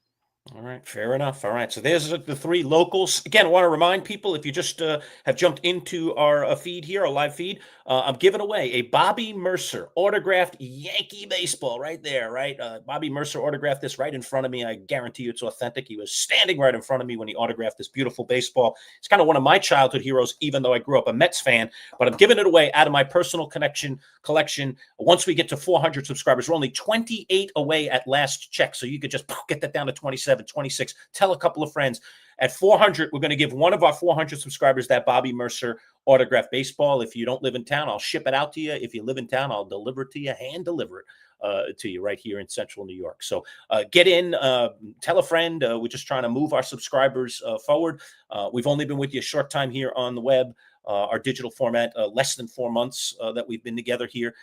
All right, fair enough. All right, so there's the 3 locals. Again, I want to remind people, if you just have jumped into our feed here, our live feed, I'm giving away a Bobby Mercer autographed Yankee baseball right there, right? Bobby Mercer autographed this right in front of me. I guarantee you it's authentic. He was standing right in front of me when he autographed this beautiful baseball. It's kind of one of my childhood heroes, even though I grew up a Mets fan, but I'm giving it away out of my personal collection. Once we get to 400 subscribers, we're only 28 away at last check, so you could just get that down to 27. 26. Tell a couple of friends. At 400, we're going to give one of our 400 subscribers that Bobby Mercer autographed baseball. If you don't live in town, I'll ship it out to you. If you live in town, I'll deliver it to you, hand deliver it to you right here in central New York. So get in, tell a friend. We're just trying to move our subscribers forward. We've only been with you a short time here on the web. Our digital format, less than 4 months that we've been together here.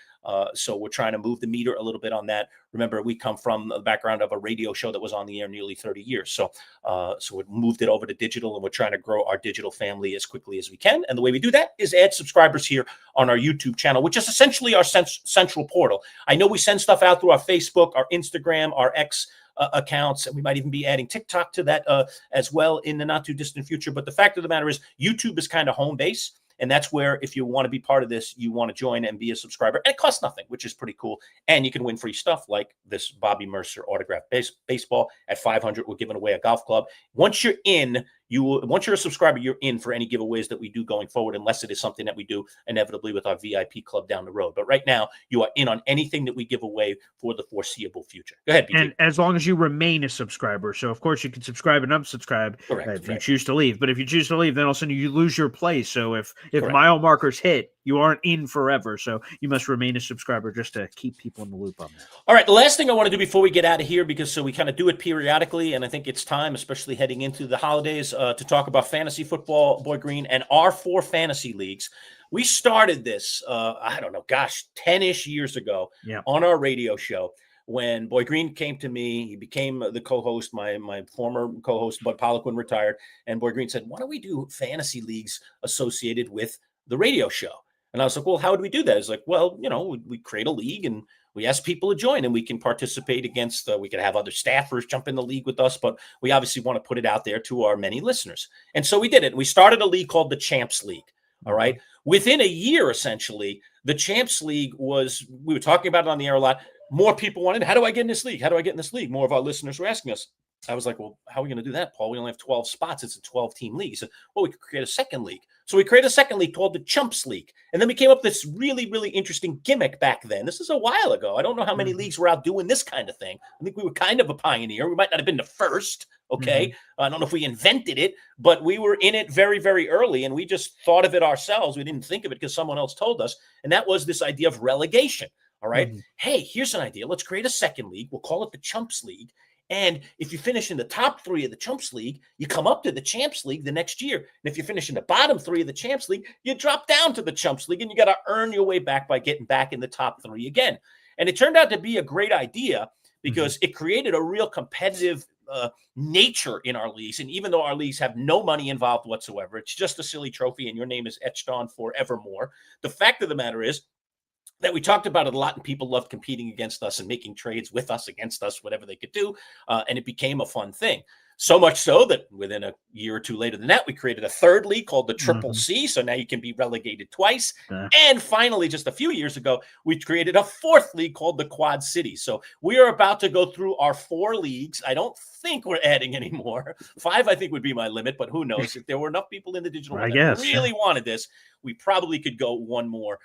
So we're trying to move the meter a little bit on that. Remember, we come from the background of a radio show that was on the air nearly 30 years. So we moved it over to digital, and we're trying to grow our digital family as quickly as we can. And the way we do that is add subscribers here on our YouTube channel, which is essentially our central portal. I know we send stuff out through our Facebook, our Instagram, our X accounts, and we might even be adding TikTok to that as well in the not too distant future. But the fact of the matter is, YouTube is kind of home base. And that's where, if you want to be part of this, you want to join and be a subscriber. And it costs nothing, which is pretty cool. And you can win free stuff like this Bobby Mercer autographed baseball. At 500, we're giving away a golf club. Once you're in, once you're a subscriber, you're in for any giveaways that we do going forward, unless it is something that we do inevitably with our VIP club down the road. But right now, you are in on anything that we give away for the foreseeable future. Go ahead, BJ. And as long as you remain a subscriber. So, of course, you can subscribe and unsubscribe if you choose to leave. But if you choose to leave, then all of a sudden you lose your place. So if mile markers hit, you aren't in forever. So you must remain a subscriber just to keep people in the loop on that. All right, the last thing I want to do before we get out of here, because so we kind of do it periodically, and I think it's time, especially heading into the holidays, to talk about fantasy football, Boy Green, and our 4 fantasy leagues. We started this, 10-ish years ago on our radio show. When Boy Green came to me, he became the co-host, my former co-host, Bud Poliquin, retired, and Boy Green said, why don't we do fantasy leagues associated with the radio show? And I was like, well, how would we do that? It's like, well, we create a league and we ask people to join and we can participate against, we could have other staffers jump in the league with us, but we obviously want to put it out there to our many listeners. And so we did it. We started a league called the Champs League. All right. Within a year, essentially, the Champs League we were talking about it on the air a lot. More people wanted, how do I get in this league? How do I get in this league? More of our listeners were asking us. I was like, well, how are we going to do that, Paul? We only have 12 spots. It's a 12-team league. He said, well, we could create a second league. So we created a second league called the Chumps League. And then we came up with this really, really interesting gimmick back then. This is a while ago. I don't know how many leagues were out doing this kind of thing. I think we were kind of a pioneer. We might not have been the first, okay? I don't know if we invented it, but we were in it very, very early, and we just thought of it ourselves. We didn't think of it because someone else told us, and that was this idea of relegation. All right. Hey, here's an idea. Let's create a second league. We'll call it the Chumps League. And if you finish in the top 3 of the Chumps League, you come up to the Champs League the next year. And if you finish in the bottom 3 of the Champs League, you drop down to the Chumps League, and you got to earn your way back by getting back in the top 3 again. And it turned out to be a great idea because it created a real competitive nature in our leagues. And even though our leagues have no money involved whatsoever, it's just a silly trophy and your name is etched on forevermore. The fact of the matter is, that we talked about it a lot, and people loved competing against us and making trades with us, against us, whatever they could do. And it became a fun thing. So much so that within a year or two later than that, we created a third league called the Triple C. So now you can be relegated twice. And finally, just a few years ago, we created a fourth league called the Quad City. So we are about to go through our 4 leagues. I don't think we're adding any more. 5, I think, would be my limit, but who knows? If there were enough people in the digital world that really wanted this, we probably could go one more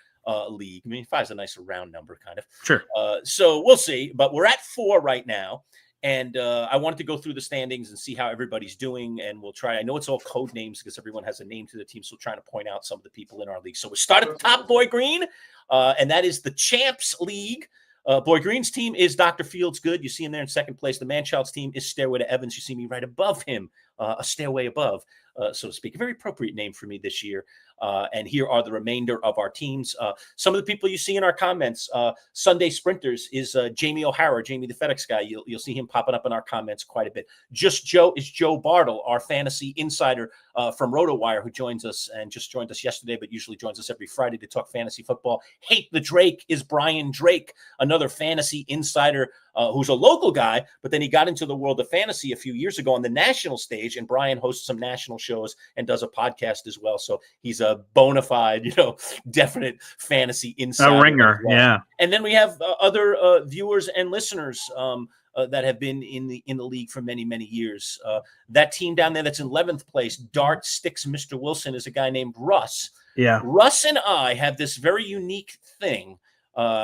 league. I mean, 5 is a nicer round number, kind of. Sure. So we'll see, but we're at 4 right now. And I wanted to go through the standings and see how everybody's doing. And we'll try. I know it's all code names because everyone has a name to the team. So we're trying to point out some of the people in our league. So we start at the top, Boy Green, and that is the Champs League. Boy Green's team is Dr. Fields Good. You see him there in second place. The Manchild's team is Stairway to Evans. You see me right above him, a stairway above, so to speak. A very appropriate name for me this year. And here are the remainder of our teams. Some of the people you see in our comments, Sunday Sprinters is Jamie O'Hara, Jamie the FedEx guy. You'll see him popping up in our comments quite a bit. Just Joe is Joe Bartle, our fantasy insider from RotoWire, who joins us and just joined us yesterday, but usually joins us every Friday to talk fantasy football. Hate the Drake is Brian Drake, another fantasy insider who's a local guy, but then he got into the world of fantasy a few years ago on the national stage, and Brian hosts some national shows and does a podcast as well. So he's a bona fide, definite fantasy insider. A ringer, well. Yeah. And then we have other viewers and listeners that have been in the league for many, many years. That team down there that's in 11th place, Dart Sticks Mr. Wilson, is a guy named Russ. Yeah. Russ and I have this very unique thing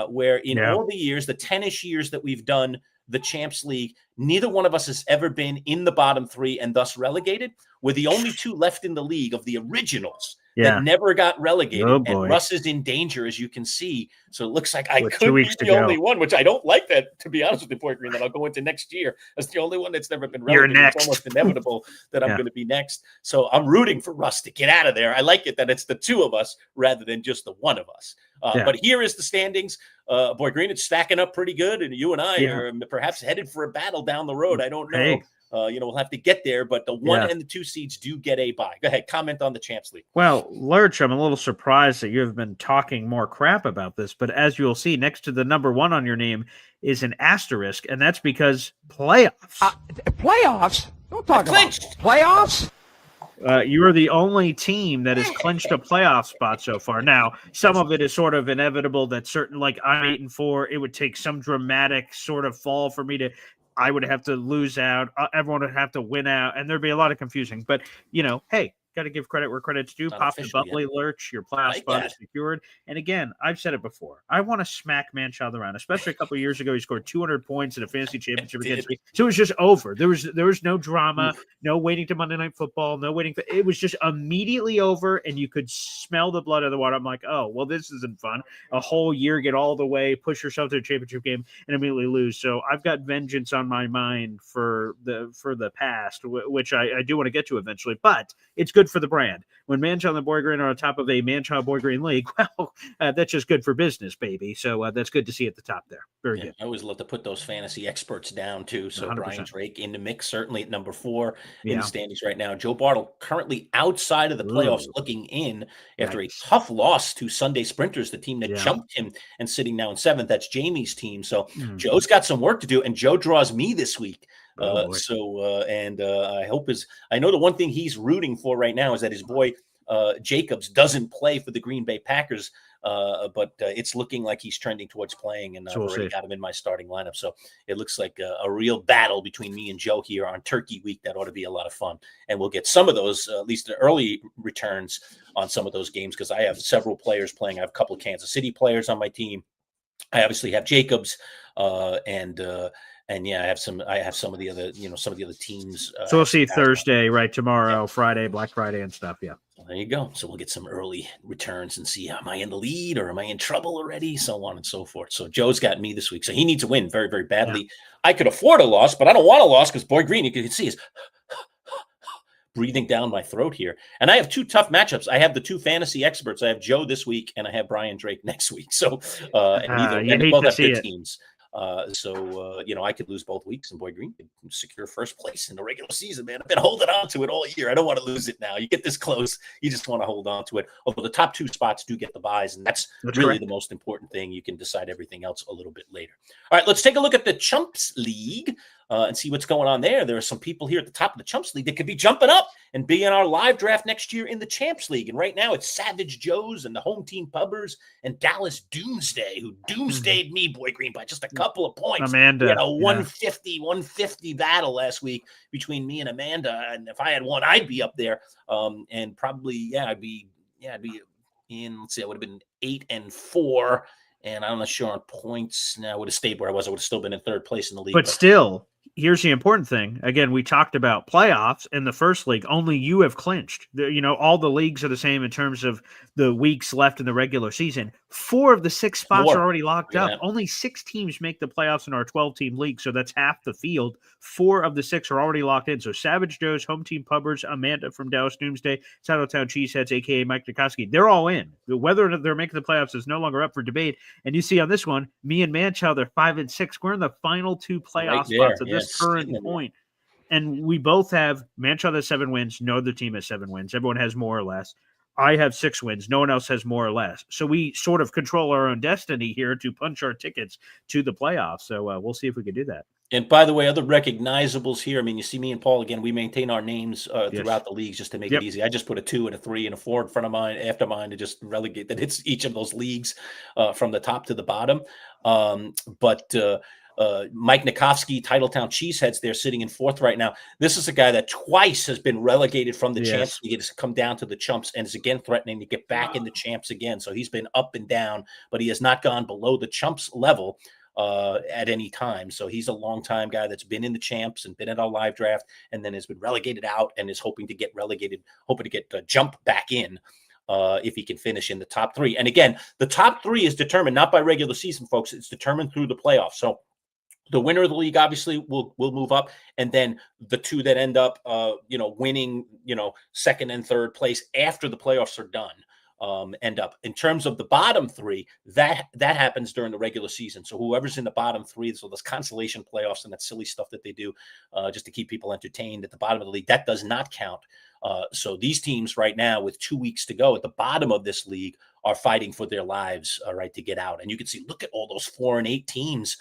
where in all the years, the 10-ish years that we've done the Champs League, neither one of us has ever been in the bottom 3 and thus relegated. We're the only 2 left in the league of the originals that never got relegated. Oh, and Russ is in danger, as you can see. So it looks like I With could 2 be weeks to the go. only one, which I don't like that, to be honest with you, Boy Green, that I'll go into next year as the only one that's never been relegated. You're next. It's almost inevitable that I'm going to be next. So I'm rooting for Russ to get out of there. I like it that it's the 2 of us rather than just the 1 of us. But here is the standings. Boy Green, it's stacking up pretty good, and you and I are perhaps headed for a battle down the road. I don't know. Hey. We'll have to get there, but the 1 and the 2 seeds do get a bye. Go ahead, comment on the Champs League. Well, Lurch, I'm a little surprised that you have been talking more crap about this, but as you'll see, next to the number 1 on your name is an asterisk, and that's because playoffs. Playoffs? Don't talk clinched. about playoffs. You are the only team that has clinched a playoff spot so far. Now, some of it is sort of inevitable that certain, like I'm 8-4, it would take some dramatic sort of fall for me to. I would have to lose out. Everyone would have to win out, and there'd be a lot of confusing. But hey, Got to give credit where credit's due. Not Pop the official yet. Buckley lurch. Your playoff Like spot that. is secured. And again, I've said it before. I want to smack Manchild around, especially a couple of years ago. He scored 200 points in a fantasy championship against me. So it was just over. There was no drama, no waiting to Monday Night Football, no waiting. It was just immediately over, and you could smell the blood of the water. I'm like, oh, well, this isn't fun. A whole year, get all the way, push yourself to a championship game, and immediately lose. So I've got vengeance on my mind for the past, which I do want to get to eventually. But it's good for the brand. When Manchild and Boy Green are on top of a Manchild Boy Green league, well, that's just good for business, baby. So that's good to see at the top there. Very good. I always love to put those fantasy experts down too. So 100%. Brian Drake in the mix, certainly at number 4 in Yeah. the standings right now. Joe Bartle currently outside of the playoffs, Ooh. looking in after Nice. a tough loss to Sunday Sprinters, the team that Yeah. jumped him and sitting now in 7th. That's Jamie's team. So Mm. Joe's got some work to do, and Joe draws me this week. Oh, boy. I hope I know the one thing he's rooting for right now is that his boy Jacobs doesn't play for the Green Bay Packers, but it's looking like he's trending towards playing, and So I've we'll already see. got him in my starting lineup. So it looks like a real battle between me and Joe here on Turkey Week. That ought to be a lot of fun, and we'll get some of those, at least the early returns on some of those games, because I have several players playing. I have a couple of Kansas City players on my team. I obviously have Jacobs, and yeah, I have some of the other, some of the other teams. So we'll see guys. Thursday, right? Tomorrow, Friday, Black Friday and stuff. Yeah. Well, there you go. So we'll get some early returns and see, am I in the lead or am I in trouble already? So on and so forth. So Joe's got me this week. So he needs to win very, very badly. I could afford a loss, but I don't want a loss because Boy Green, you can see, is breathing down my throat here. And I have 2 tough matchups. I have the 2 fantasy experts. I have Joe this week and I have Brian Drake next week. So you and hate both to have see good it. teams. I could lose both weeks and Boy Green could secure first place in the regular season, man. I've been holding on to it all year. I don't want to lose it now. You get this close, you just want to hold on to it. Although the top 2 spots do get the buys, and that's really correct. the most important thing. You can decide everything else a little bit later. All right, let's take a look at the Chumps League and see what's going on there. There are some people here at the top of the Chumps League that could be jumping up and be in our live draft next year in the Champs League. And right now it's Savage Joe's and the Home Team Pubbers and Dallas Doomsday, who doomsdayed me, Boy Green, by just a couple of points. Amanda. We had a yeah. 150 battle last week between me and Amanda. And if I had won, I'd be up there. And probably, I'd be in, let's see, I would have been 8-4. And I'm not sure on points. Now I would have stayed where I was. I would have still been in 3rd place in the league. But still, here's the important thing. Again, we talked about playoffs in the first league. Only you have clinched. All the leagues are the same in terms of the weeks left in the regular season. 4 of the 6 spots are already locked up. Only 6 teams make the playoffs in our 12-team league, so that's half the field. 4 of the 6 are already locked in. So Savage Joe's, Home Team Pubbers, Amanda from Dallas Doomsday, Saddletown Cheeseheads, a.k.a. Mike Nikoski, they're all in. Whether or not they're making the playoffs is no longer up for debate. And you see on this one, me and Manchild are 5 and 6. We're in the final 2 playoff spots at this current point. And we both have Manchild has 7 wins. No other team has 7 wins. Everyone has more or less. I have 6 wins. No one else has more or less. So we sort of control our own destiny here to punch our tickets to the playoffs. So we'll see if we can do that. And by the way, other recognizables here. I mean, you see me and Paul again. We maintain our names throughout the leagues just to make it easy. I just put a 2 and a 3 and a 4 in front of mine after mine to just relegate that it's each of those leagues from the top to the bottom. Mike Nikoski, Titletown Cheeseheads, they're sitting in 4th right now. This is a guy that twice has been relegated from the Champs League. It's come down to the Chumps and is again threatening to get back in the Champs again. So he's been up and down, but he has not gone below the Chumps level at any time. So he's a long-time guy that's been in the Champs and been at our live draft and then has been relegated out and is hoping to get jump back in. If he can finish in the top 3. And again, the top 3 is determined not by regular season, folks. It's determined through the playoffs. So the winner of the league obviously will move up, and then the 2 that end up, winning, 2nd and 3rd place after the playoffs are done, end up. In terms of the bottom 3, that happens during the regular season. So whoever's in the bottom 3, so those consolation playoffs and that silly stuff that they do just to keep people entertained at the bottom of the league, that does not count. So these teams right now, with 2 weeks to go at the bottom of this league, are fighting for their lives, right, to get out. And you can see, look at all those 4 and 8 teams.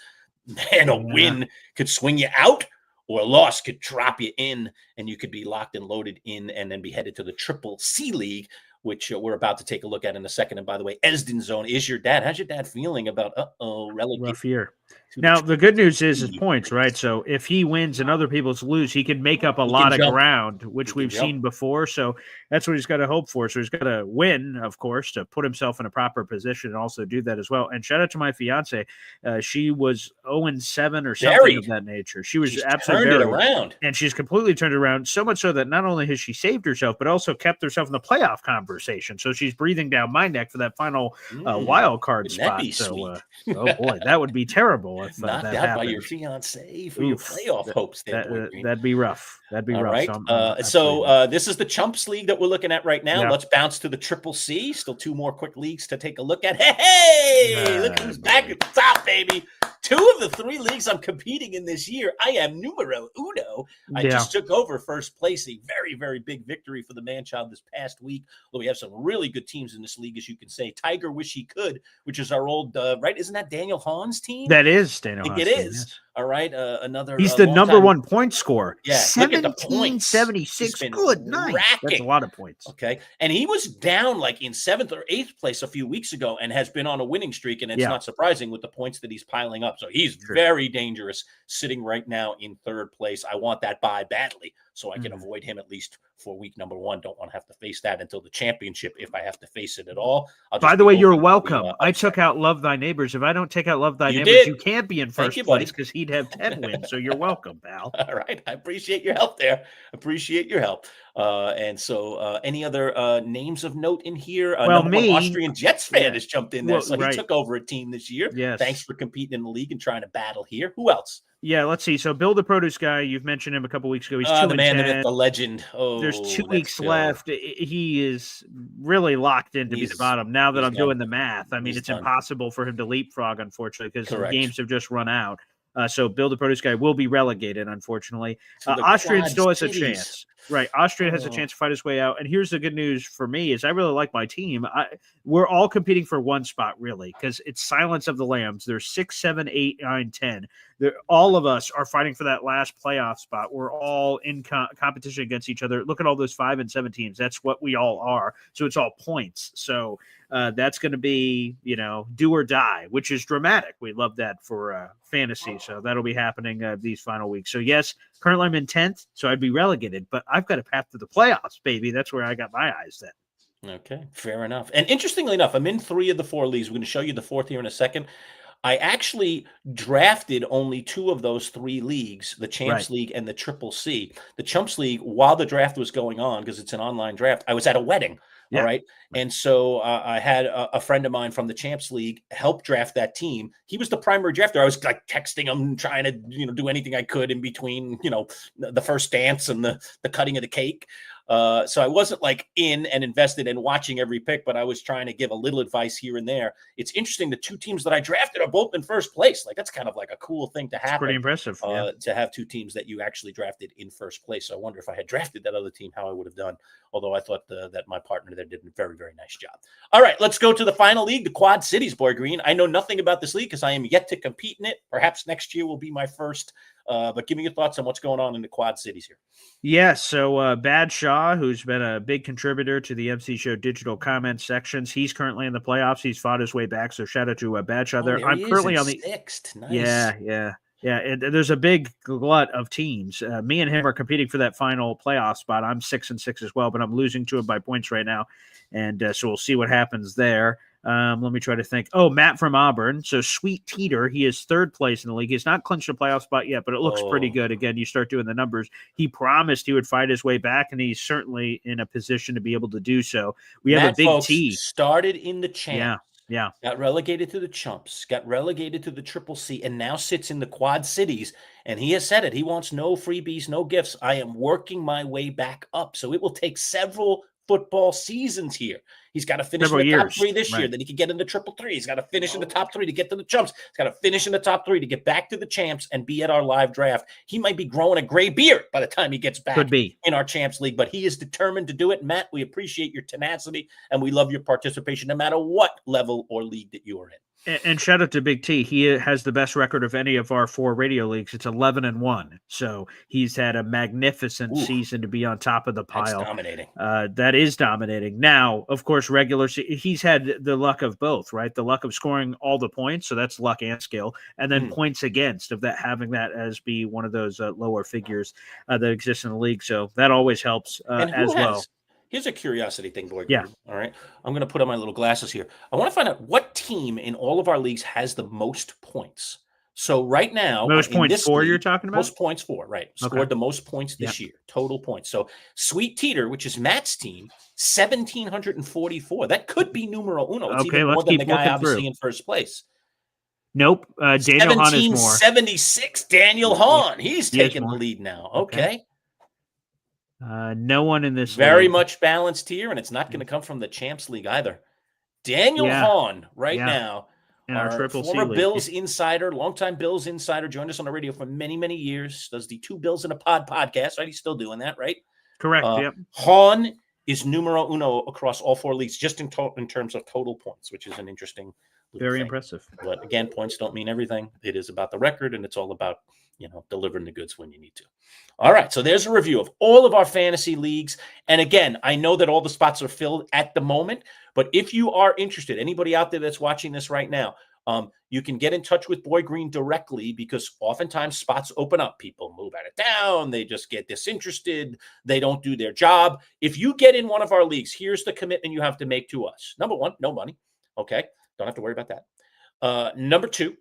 Man, a win could swing you out, or a loss could drop you in, and you could be locked and loaded in and then be headed to the Triple C League, which we're about to take a look at in a second. And by the way, Esden Zone is your dad. How's your dad feeling about relegation? Rough year. Now, the good news is his points, right? So if he wins and other people's lose, he can make up a lot of ground, which we've seen before. So that's what he's got to hope for. So he's got to win, of course, to put himself in a proper position and also do that as well. And shout out to my fiance. She was 0-7 or something of that nature. She's absolutely turned it around. And she's completely turned it around, so much so that not only has she saved herself, but also kept herself in the playoff conversation. So she's breathing down my neck for that final wild card spot. So, oh boy, that would be terrible. If, knocked that out happened. by your fiance for your playoff hopes. That'd be rough. That'd be rough. Right. So this is the Chumps League that we're looking at right now. Let's bounce to the Triple C. Still 2 more quick leagues to take a look at. Hey, look who's back at the top, baby. 2 of the 3 leagues I'm competing in this year, I am numero uno. I just took over first place. A very, very big victory for the Manchild this past week. Well, we have some really good teams in this league, as you can say. Tiger Wish He Could, which is our old, right? Isn't that Daniel Hahn's team? That is Daniel Hahn's team. It is. Yes. All right. Another. He's the number 1 point scorer. Yeah. 1776. Good night. That's a lot of points. Okay. And he was down like in 7th or 8th place a few weeks ago and has been on a winning streak. And it's not surprising with the points that he's piling up. So he's very dangerous, sitting right now in 3rd place. I want that bye badly so I can avoid him at least for week number 1. Don't want to have to face that until the championship if I have to face it at all. By the way, you're welcome. I took out Love Thy Neighbors. If I don't take out Love Thy Neighbors, you can't be in first place because he'd have 10 wins. So you're welcome, pal. All right. I appreciate your help there. Appreciate your help. And so any other names of note in here? Well, me, Austrian Jets fan has jumped in there. So he took over a team this year. Yes. Thanks for competing in the league and trying to battle here. Who else? Yeah, let's see. So Bill the Produce Guy, you've mentioned him a couple weeks ago. He's 2 the man, the myth, the legend. There's 2 weeks left. He is really locked in to be the bottom. Now that I'm doing the math, I mean, it's impossible for him to leapfrog, unfortunately, because the games have just run out. So Bill the Produce Guy will be relegated, unfortunately. Austrian still has a chance. Right. Austria has a chance to fight his way out. And here's the good news for me is I really like my team. We're all competing for 1 spot, really, because it's Silence of the Lambs. There's 6, 7, 8, 9, 10. All of us are fighting for that last playoff spot. We're all in competition against each other. Look at all those 5 and 7 teams. That's what we all are. So it's all points. So that's going to be, do or die, which is dramatic. We love that for fantasy. So that'll be happening these final weeks. So yes, currently I'm in 10th, so I'd be relegated, but I've got a path to the playoffs, baby. That's where I got my eyes set. Okay, fair enough. And interestingly enough, I'm in 3 of the 4 leagues. We're going to show you the 4th here in a second. I actually drafted only 2 of those 3 leagues, the Champs League and the Triple C. The Chumps League, while the draft was going on, because it's an online draft, I was at a wedding. All right. And so I had a friend of mine from the Champs League help draft that team. He was the primary drafter. I was like texting him, trying to, do anything I could in between, the first dance and the cutting of the cake. So I wasn't like in and invested in watching every pick, but I was trying to give a little advice here and there. It's interesting. The 2 teams that I drafted are both in first place. Like that's kind of like a cool thing to happen. It's pretty impressive. To have 2 teams that you actually drafted in first place. So I wonder if I had drafted that other team, how I would have done. Although I thought that my partner there did a very, very nice job. All right, let's go to the final league, the Quad Cities, Boy Green. I know nothing about this league because I am yet to compete in it. Perhaps next year will be my first. But give me your thoughts on what's going on in the Quad Cities here. Yeah, so Bad Shaw, who's been a big contributor to the MC Show digital comment sections, he's currently in the playoffs. He's fought his way back, so shout out to Bad Shaw there. I'm currently on the 6th. Nice. Yeah. And there's a big glut of teams. Me and him are competing for that final playoff spot. I'm 6-6 as well, but I'm losing to him by points right now. And so we'll see what happens there. Let me try to think. Oh, Matt from Auburn. So Sweet Teeter, he is 3rd place in the league. He's not clinched a playoff spot yet, but it looks pretty good. Again, you start doing the numbers. He promised he would fight his way back, and he's certainly in a position to be able to do so. We have a big T. Started in the Champs. Yeah. Got relegated to the Chumps, got relegated to the Triple C, and now sits in the Quad Cities. And he has said it. He wants no freebies, no gifts. I am working my way back up. So it will take several football seasons here. He's got to finish in the top 3 this year. Then he can get into Triple 3. He's got to finish in the top 3 to get to the Chumps. He's got to finish in the top 3 to get back to the Champs and be at our live draft. He might be growing a gray beard by the time he gets back in our Champs League, but he is determined to do it. Matt, we appreciate your tenacity and we love your participation no matter what level or league that you are in. And shout out to Big T. He has the best record of any of our 4 radio leagues. It's 11-1. So he's had a magnificent season to be on top of the pile. That's dominating. That is dominating. Now, of course, he's had the luck of both, right? The luck of scoring all the points, so that's luck and skill, and then points against of that having that as be one of those lower figures that exist in the league. So that always helps as well. Here's a curiosity thing, Boy. Yeah. All right. I'm going to put on my little glasses here. I want to find out what team in all of our leagues has the most points. So right now, most points for you're talking about? Most points for, right. Scored the most points this year, total points. So Sweet Teeter, which is Matt's team, 1,744. That could be numero uno. It's even more than the guy obviously in first place. Nope. Daniel Hahn is more. 1776. Daniel Hahn. He's taking the lead now. Okay. No one in this very league. much balanced here, and it's not going to come from the Champs League either. Daniel Hahn now, our Triple C former league. Bills insider, longtime Bills insider, joined us on the radio for many, many years. Does the 2 Bills in a Pod podcast, right? He's still doing that, right? Correct. Yep. Hahn is numero uno across all 4 leagues, just in terms of total points, which is an interesting. Very impressive. But again, points don't mean everything. It is about the record, and it's all about delivering the goods when you need to. All right, so there's a review of all of our fantasy leagues. And again, I know that all the spots are filled at the moment, but if you are interested, anybody out there that's watching this right now, you can get in touch with Boy Green directly because oftentimes spots open up. People move out of town. They just get disinterested. They don't do their job. If you get in one of our leagues, here's the commitment you have to make to us. Number 1, no money. Okay, don't have to worry about that. Number 2,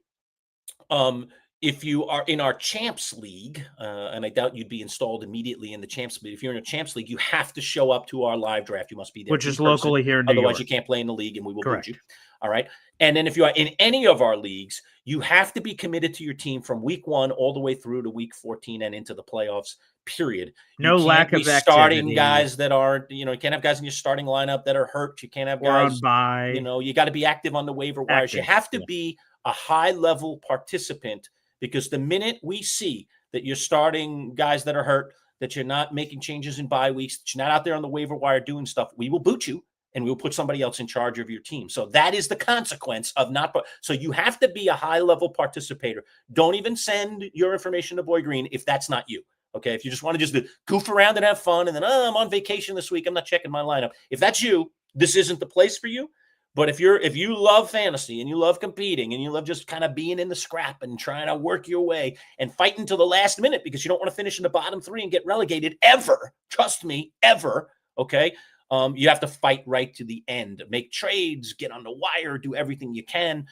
if you are in our Champs League, and I doubt you'd be installed immediately in the Champs League, if you're in a Champs League, you have to show up to our live draft. You must be there. Which is locally here in New York. Otherwise, you can't play in the league, and we will boot you. All right. And then if you are in any of our leagues, you have to be committed to your team from week 1 all the way through to week 14 and into the playoffs, period. No lack of activity. Starting guys that are, you can't have guys in your starting lineup that are hurt. You can't have guys, on bye. You got to be active on the waiver wires. You have to be a high-level participant. Because the minute we see that you're starting guys that are hurt, that you're not making changes in bye weeks, that you're not out there on the waiver wire doing stuff, we will boot you and we will put somebody else in charge of your team. So that is the consequence of not. So you have to be a high-level participator. Don't even send your information to Boy Green if that's not you. Okay, if you just want to just goof around and have fun and then, I'm on vacation this week, I'm not checking my lineup. If that's you, this isn't the place for you. But if you love fantasy and you love competing and you love just kind of being in the scrap and trying to work your way and fighting to the last minute because you don't want to finish in the bottom 3 and get relegated ever, trust me, ever, okay? You have to fight right to the end, make trades, get on the wire, do everything you can,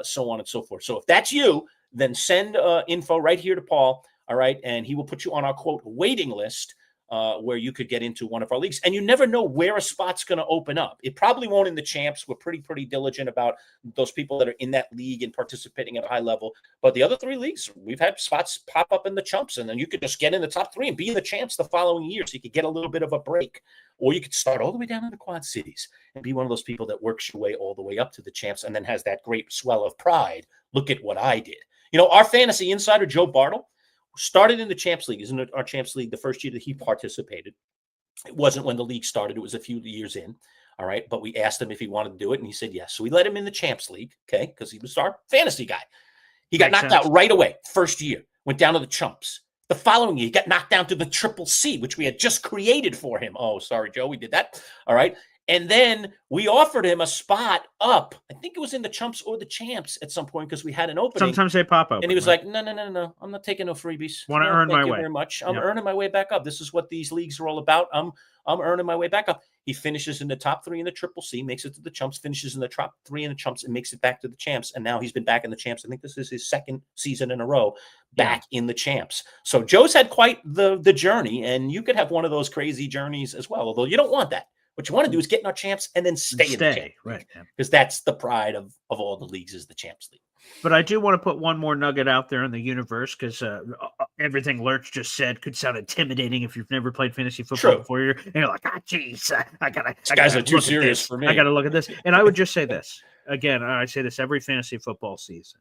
so on and so forth. So if that's you, then send info right here to Paul, all right? And he will put you on our, quote, waiting list, where you could get into one of our leagues. And you never know where a spot's going to open up. It probably won't in the Champs. We're pretty diligent about those people that are in that league and participating at a high level. But the other 3 leagues, we've had spots pop up in the Chumps, and then you could just get in the top 3 and be in the Champs the following year, so you could get a little bit of a break. Or you could start all the way down in the Quad Cities and be one of those people that works your way all the way up to the Champs and then has that great swell of pride. Look at what I did. Our fantasy insider, Joe Bartle, started in the Champs League. Isn't it our Champs League the first year that he participated? It wasn't when the league started. It was a few years in. All right. But we asked him if he wanted to do it, and he said yes. So we let him in the Champs League, okay, because he was our fantasy guy. He got knocked out right away. First year. Went down to the Chumps. The following year, he got knocked down to the Triple C, which we had just created for him. Oh, sorry, Joe. We did that. All right. And then we offered him a spot up. I think it was in the Chumps or the Champs at some point because we had an opening. Sometimes they pop up. And he was like, no. I'm not taking no freebies. Want to earn my way. Thank you very much. I'm earning my way back up. This is what these leagues are all about. I'm earning my way back up. He finishes in the top 3 in the Triple C, makes it to the Chumps, finishes in the top 3 in the Chumps, and makes it back to the Champs. And now he's been back in the Champs. I think this is his 2nd season in a row back in the Champs. So Joe's had quite the journey, and you could have one of those crazy journeys as well, although you don't want that. What you want to do is get in our Champs and then stay in the Champs, right? Because that's the pride of all the leagues is the Champs League. But I do want to put one more nugget out there in the universe because everything Lurch just said could sound intimidating if you've never played fantasy football before. And you're like, geez, I gotta. These guys are too serious for me. I gotta look at this. And I would just say this again. I say this every fantasy football season.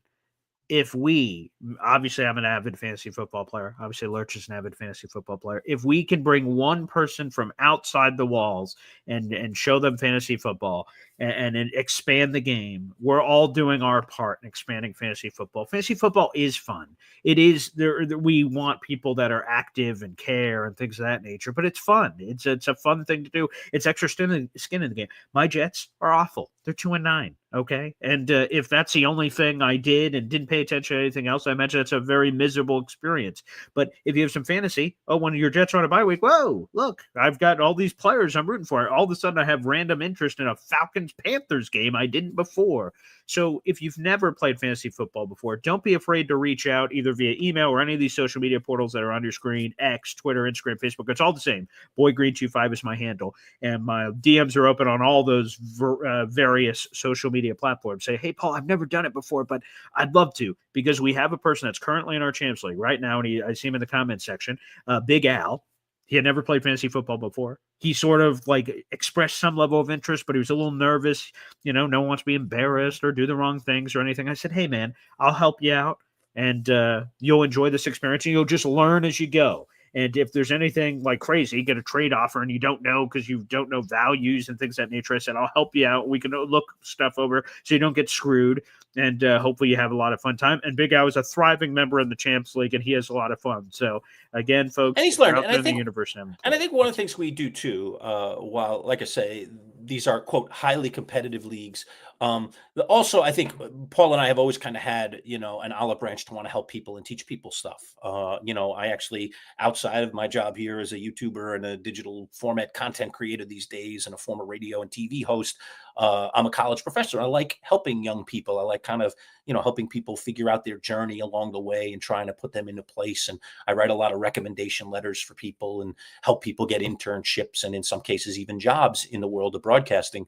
if we, obviously I'm an avid fantasy football player, obviously Lurch is an avid fantasy football player, if we can bring one person from outside the walls and show them fantasy football and expand the game, we're all doing our part in expanding fantasy football. Fantasy football is fun. It is there. We want people that are active and care and things of that nature, but it's fun. It's a fun thing to do. It's extra skin in the game. My Jets are awful. They're 2-9. Okay. And if that's the only thing I did and didn't pay attention to anything else, I imagine it's a very miserable experience. But if you have some fantasy, when your Jets are on a bye week, whoa, look, I've got all these players I'm rooting for. All of a sudden I have random interest in a Falcons-Panthers game I didn't before. So if you've never played fantasy football before, don't be afraid to reach out either via email or any of these social media portals that are on your screen, X, Twitter, Instagram, Facebook. It's all the same. Boy Green 25 is my handle. And my DMs are open on all those various social media platforms. Say, hey, Paul, I've never done it before, but I'd love to, because we have a person that's currently in our Champs League right now, and I see him in the comments section, Big Al. He had never played fantasy football before. He sort of like expressed some level of interest, but he was a little nervous. You know, no one wants to be embarrassed or do the wrong things or anything. I said, hey, man, I'll help you out, and you'll enjoy this experience, and you'll just learn as you go. And if there's anything like crazy, you get a trade offer and you don't know because you don't know values and things of that nature, I said, I'll help you out. We can look stuff over so you don't get screwed. And hopefully you have a lot of fun time. And Big Al is a thriving member in the Champs League, and he has a lot of fun. So, again, folks, and he's learning. And I think one of the things we do, too, while, like I say, these are, quote, highly competitive leagues. Also, I think Paul and I have always kind of had, an olive branch to want to help people and teach people stuff. I actually, outside of my job here as a YouTuber and a digital format content creator these days and a former radio and TV host, I'm a college professor. I like helping young people. I like kind of, helping people figure out their journey along the way and trying to put them into place. And I write a lot of recommendation letters for people and help people get internships and in some cases even jobs in the world of broadcasting.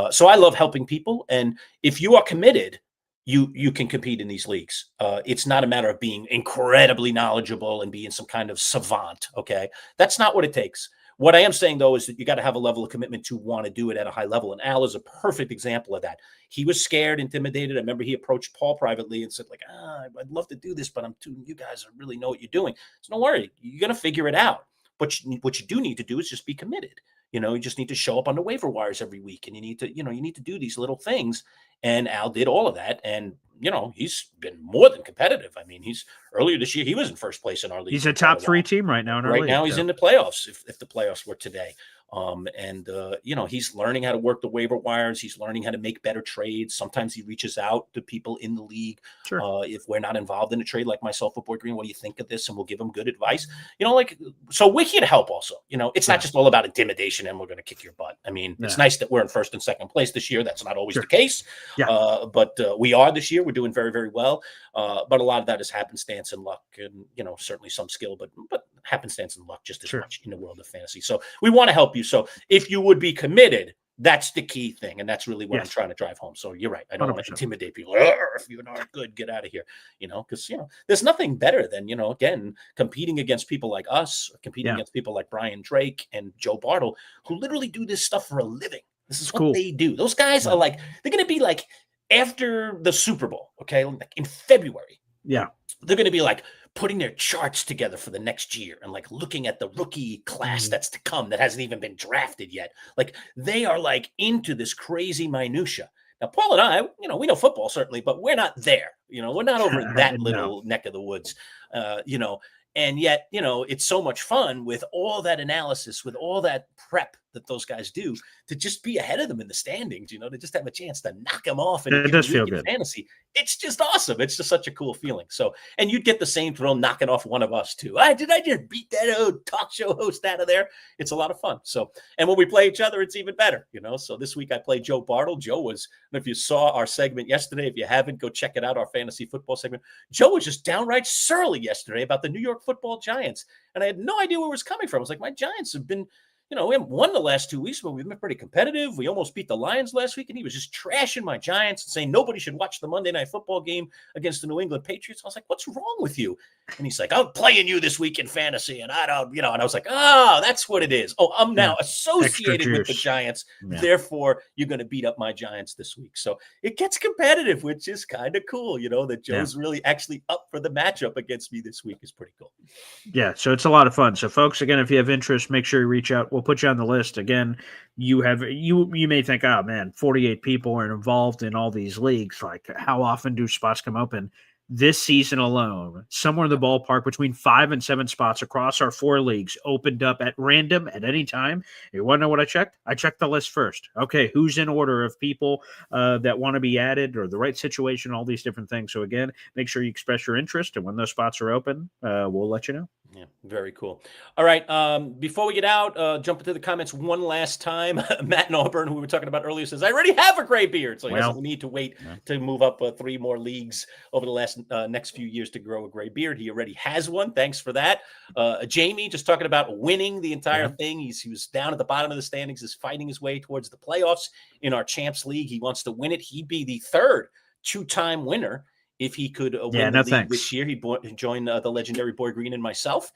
So I love helping people. And if you are committed, you can compete in these leagues. It's not a matter of being incredibly knowledgeable and being some kind of savant. Okay. That's not what it takes. What I am saying, though, is that you got to have a level of commitment to want to do it at a high level. And Al is a perfect example of that. He was scared, intimidated. I remember he approached Paul privately and said, I'd love to do this, but you guys really know what you're doing. So don't worry. You're going to figure it out. But what you do need to do is just be committed. You just need to show up on the waiver wires every week, and you need to do these little things. And Al did all of that. And, he's been more than competitive. I mean, earlier this year, he was in first place in our league. He's a top 3 team right now in our league. Right now, he's in the playoffs if the playoffs were today. He's learning how to work the waiver wires. He's learning how to make better trades. Sometimes he reaches out to people in the league. Sure. If we're not involved in a trade, like myself with Boy Green, what do you think of this? And we'll give him good advice. So we're here to help also. It's not just all about intimidation and we're going to kick your butt. I mean, it's nice that we're in first and second place this year. That's not always the case. Yeah. But we are this year. We're doing very, very well. But a lot of that is happenstance and luck and, certainly some skill, but happenstance and luck just as much in the world of fantasy. So we want to help you. So if you would be committed, that's the key thing. And that's really what I'm trying to drive home. So you're right. I don't 100%. Want to intimidate people. If you're not good, get out of here, because, there's nothing better than, again, competing against people like us, or competing against people like Brian Drake and Joe Bartle, who literally do this stuff for a living. This is what they do. Those guys are they're going to be after the Super Bowl, okay, in February. Yeah. They're going to be putting their charts together for the next year and looking at the rookie class that's to come that hasn't even been drafted yet. They are into this crazy minutia. Now, Paul and I, we know football certainly, but we're not there. We're not over in that little neck of the woods, and yet, it's so much fun with all that analysis, with all that prep that those guys do to just be ahead of them in the standings, to just have a chance to knock them off and it does feel good. Fantasy. It's just awesome. It's just such a cool feeling. So, and you'd get the same thrill knocking off one of us too. Did I just beat that old talk show host out of there? It's a lot of fun. So, and when we play each other, it's even better, So this week I played Joe Bartle. Joe was, and if you saw our segment yesterday, if you haven't, go check it out, our fantasy football segment. Joe was just downright surly yesterday about the New York Football Giants. And I had no idea where it was coming from. I was like, my Giants have been, we haven't won the last 2 weeks, but we've been pretty competitive. We almost beat the Lions last week, and he was just trashing my Giants and saying nobody should watch the Monday Night Football game against the New England Patriots. I was like, what's wrong with you? And he's like, I'm playing you this week in fantasy, and I don't, and I was like, oh, that's what it is. Oh, I'm now associated with the Giants. Yeah. Therefore, you're going to beat up my Giants this week. So it gets competitive, which is kind of cool, that Joe's really actually up for the matchup against me this week is pretty cool. Yeah, so it's a lot of fun. So folks, again, if you have interest, make sure you reach out. We'll put you on the list. Again, you may think, oh man, 48 people are involved in all these leagues. Like, how often do spots come open? This season alone, somewhere in the ballpark between 5 and 7 spots across our 4 leagues opened up at random at any time. You want to know what I checked? I checked the list first. Okay, who's in order of people that want to be added or the right situation, all these different things. So again, make sure you express your interest, and when those spots are open, we'll let you know. Yeah, very cool. All right, before we get out, jump into the comments one last time. Matt in Auburn, who we were talking about earlier, says, I already have a gray beard. So he doesn't need to wait to move up 3 more leagues over the next few years to grow a gray beard. He already has one. Thanks for that. Jamie, just talking about winning the entire thing. He was down at the bottom of the standings, is fighting his way towards the playoffs in our Champs League. He wants to win it. He'd be the 3rd 2-time winner if he could win the league this year. He joined the legendary Boy Green and myself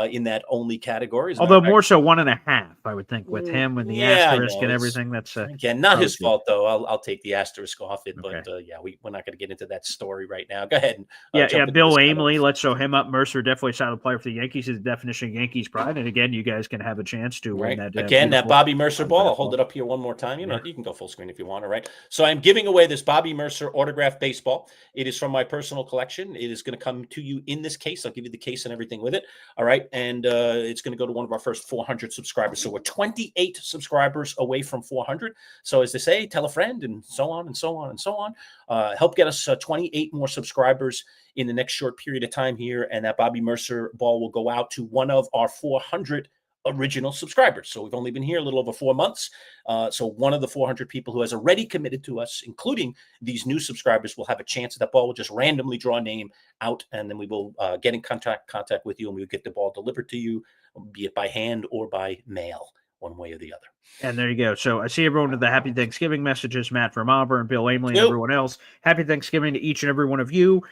in that only category. Although more so 1.5, I would think, with him and the asterisk and everything. That's again not his fault, though. I'll take the asterisk off it. But we're not going to get into that story right now. Go ahead. And, Bill Aimley, let's show him up. Mercer definitely a solid player for the Yankees. His definition of Yankees pride. And again, you guys can have a chance to win that. Again, that Bobby Mercer ball. I'll hold it up here one more time. You can go full screen if you want. All right. So I'm giving away this Bobby Mercer autographed baseball. It is from my personal collection. It is going to come to you in this case. I'll give you the case and everything with it. All right. And it's going to go to one of our first 400 subscribers. So we're 28 subscribers away from 400. So as they say, tell a friend and so on and so on and so on. Help get us 28 more subscribers in the next short period of time here. And that Bobby Mercer ball will go out to one of our 400 original subscribers. So we've only been here a little over 4 months. So one of the 400 people who has already committed to us, including these new subscribers, will have a chance at that ball. We'll just randomly draw a name out, and then we will get in contact with you, and we'll get the ball delivered to you, be it by hand or by mail, one way or the other. And there you go. So I see everyone with the Happy Thanksgiving messages, Matt from Auburn, Bill Aimley, and everyone else. Happy Thanksgiving to each and every one of you.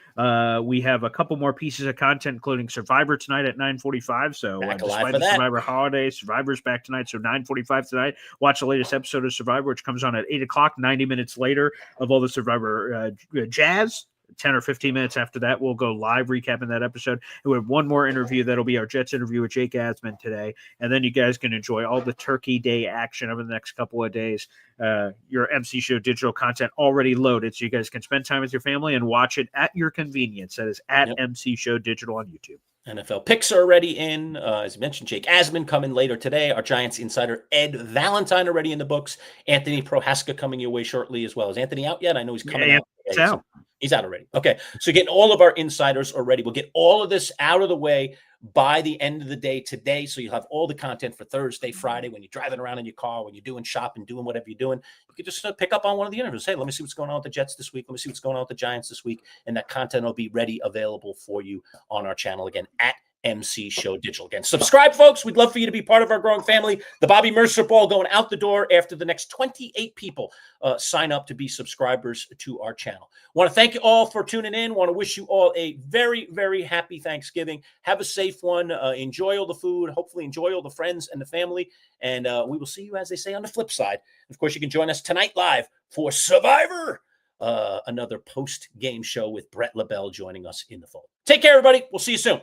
We have a couple more pieces of content, including Survivor tonight at 9:45. So despite the Survivor holiday, Survivor's back tonight. So 9:45 tonight. Watch the latest episode of Survivor, which comes on at 8 o'clock, 90 minutes later of all the Survivor jazz. 10 or 15 minutes after that, we'll go live recapping that episode. And we have one more interview. That'll be our Jets interview with Jake Asman today. And then you guys can enjoy all the Turkey Day action over the next couple of days. Your MC Show digital content already loaded, so you guys can spend time with your family and watch it at your convenience. That is at MC Show Digital on YouTube. NFL picks are already in. As you mentioned, Jake Asman coming later today. Our Giants insider Ed Valentine already in the books. Anthony Prohaska coming your way shortly as well. Is Anthony out yet? I know he's coming out. He's out. He's out already. Okay. So getting all of our insiders already. We'll get all of this out of the way by the end of the day today. So you'll have all the content for Thursday, Friday, when you're driving around in your car, when you're doing shopping, doing whatever you're doing. You can just pick up on one of the interviews. Hey, let me see what's going on with the Jets this week. Let me see what's going on with the Giants this week. And that content will be ready, available for you on our channel again at MC Show Digital. Again, subscribe, folks. We'd love for you to be part of our growing family. The Bobby Mercer ball going out the door after the next 28 people sign up to be subscribers to our channel. Want to thank you all for tuning in. Want to wish you all a very, very happy Thanksgiving. Have a safe one. Enjoy all the food. Hopefully enjoy all the friends and the family. And we will see you, as they say, on the flip side. Of course, you can join us tonight live for Survivor, another post-game show with Brett LaBelle joining us in the fold. Take care, everybody. We'll see you soon.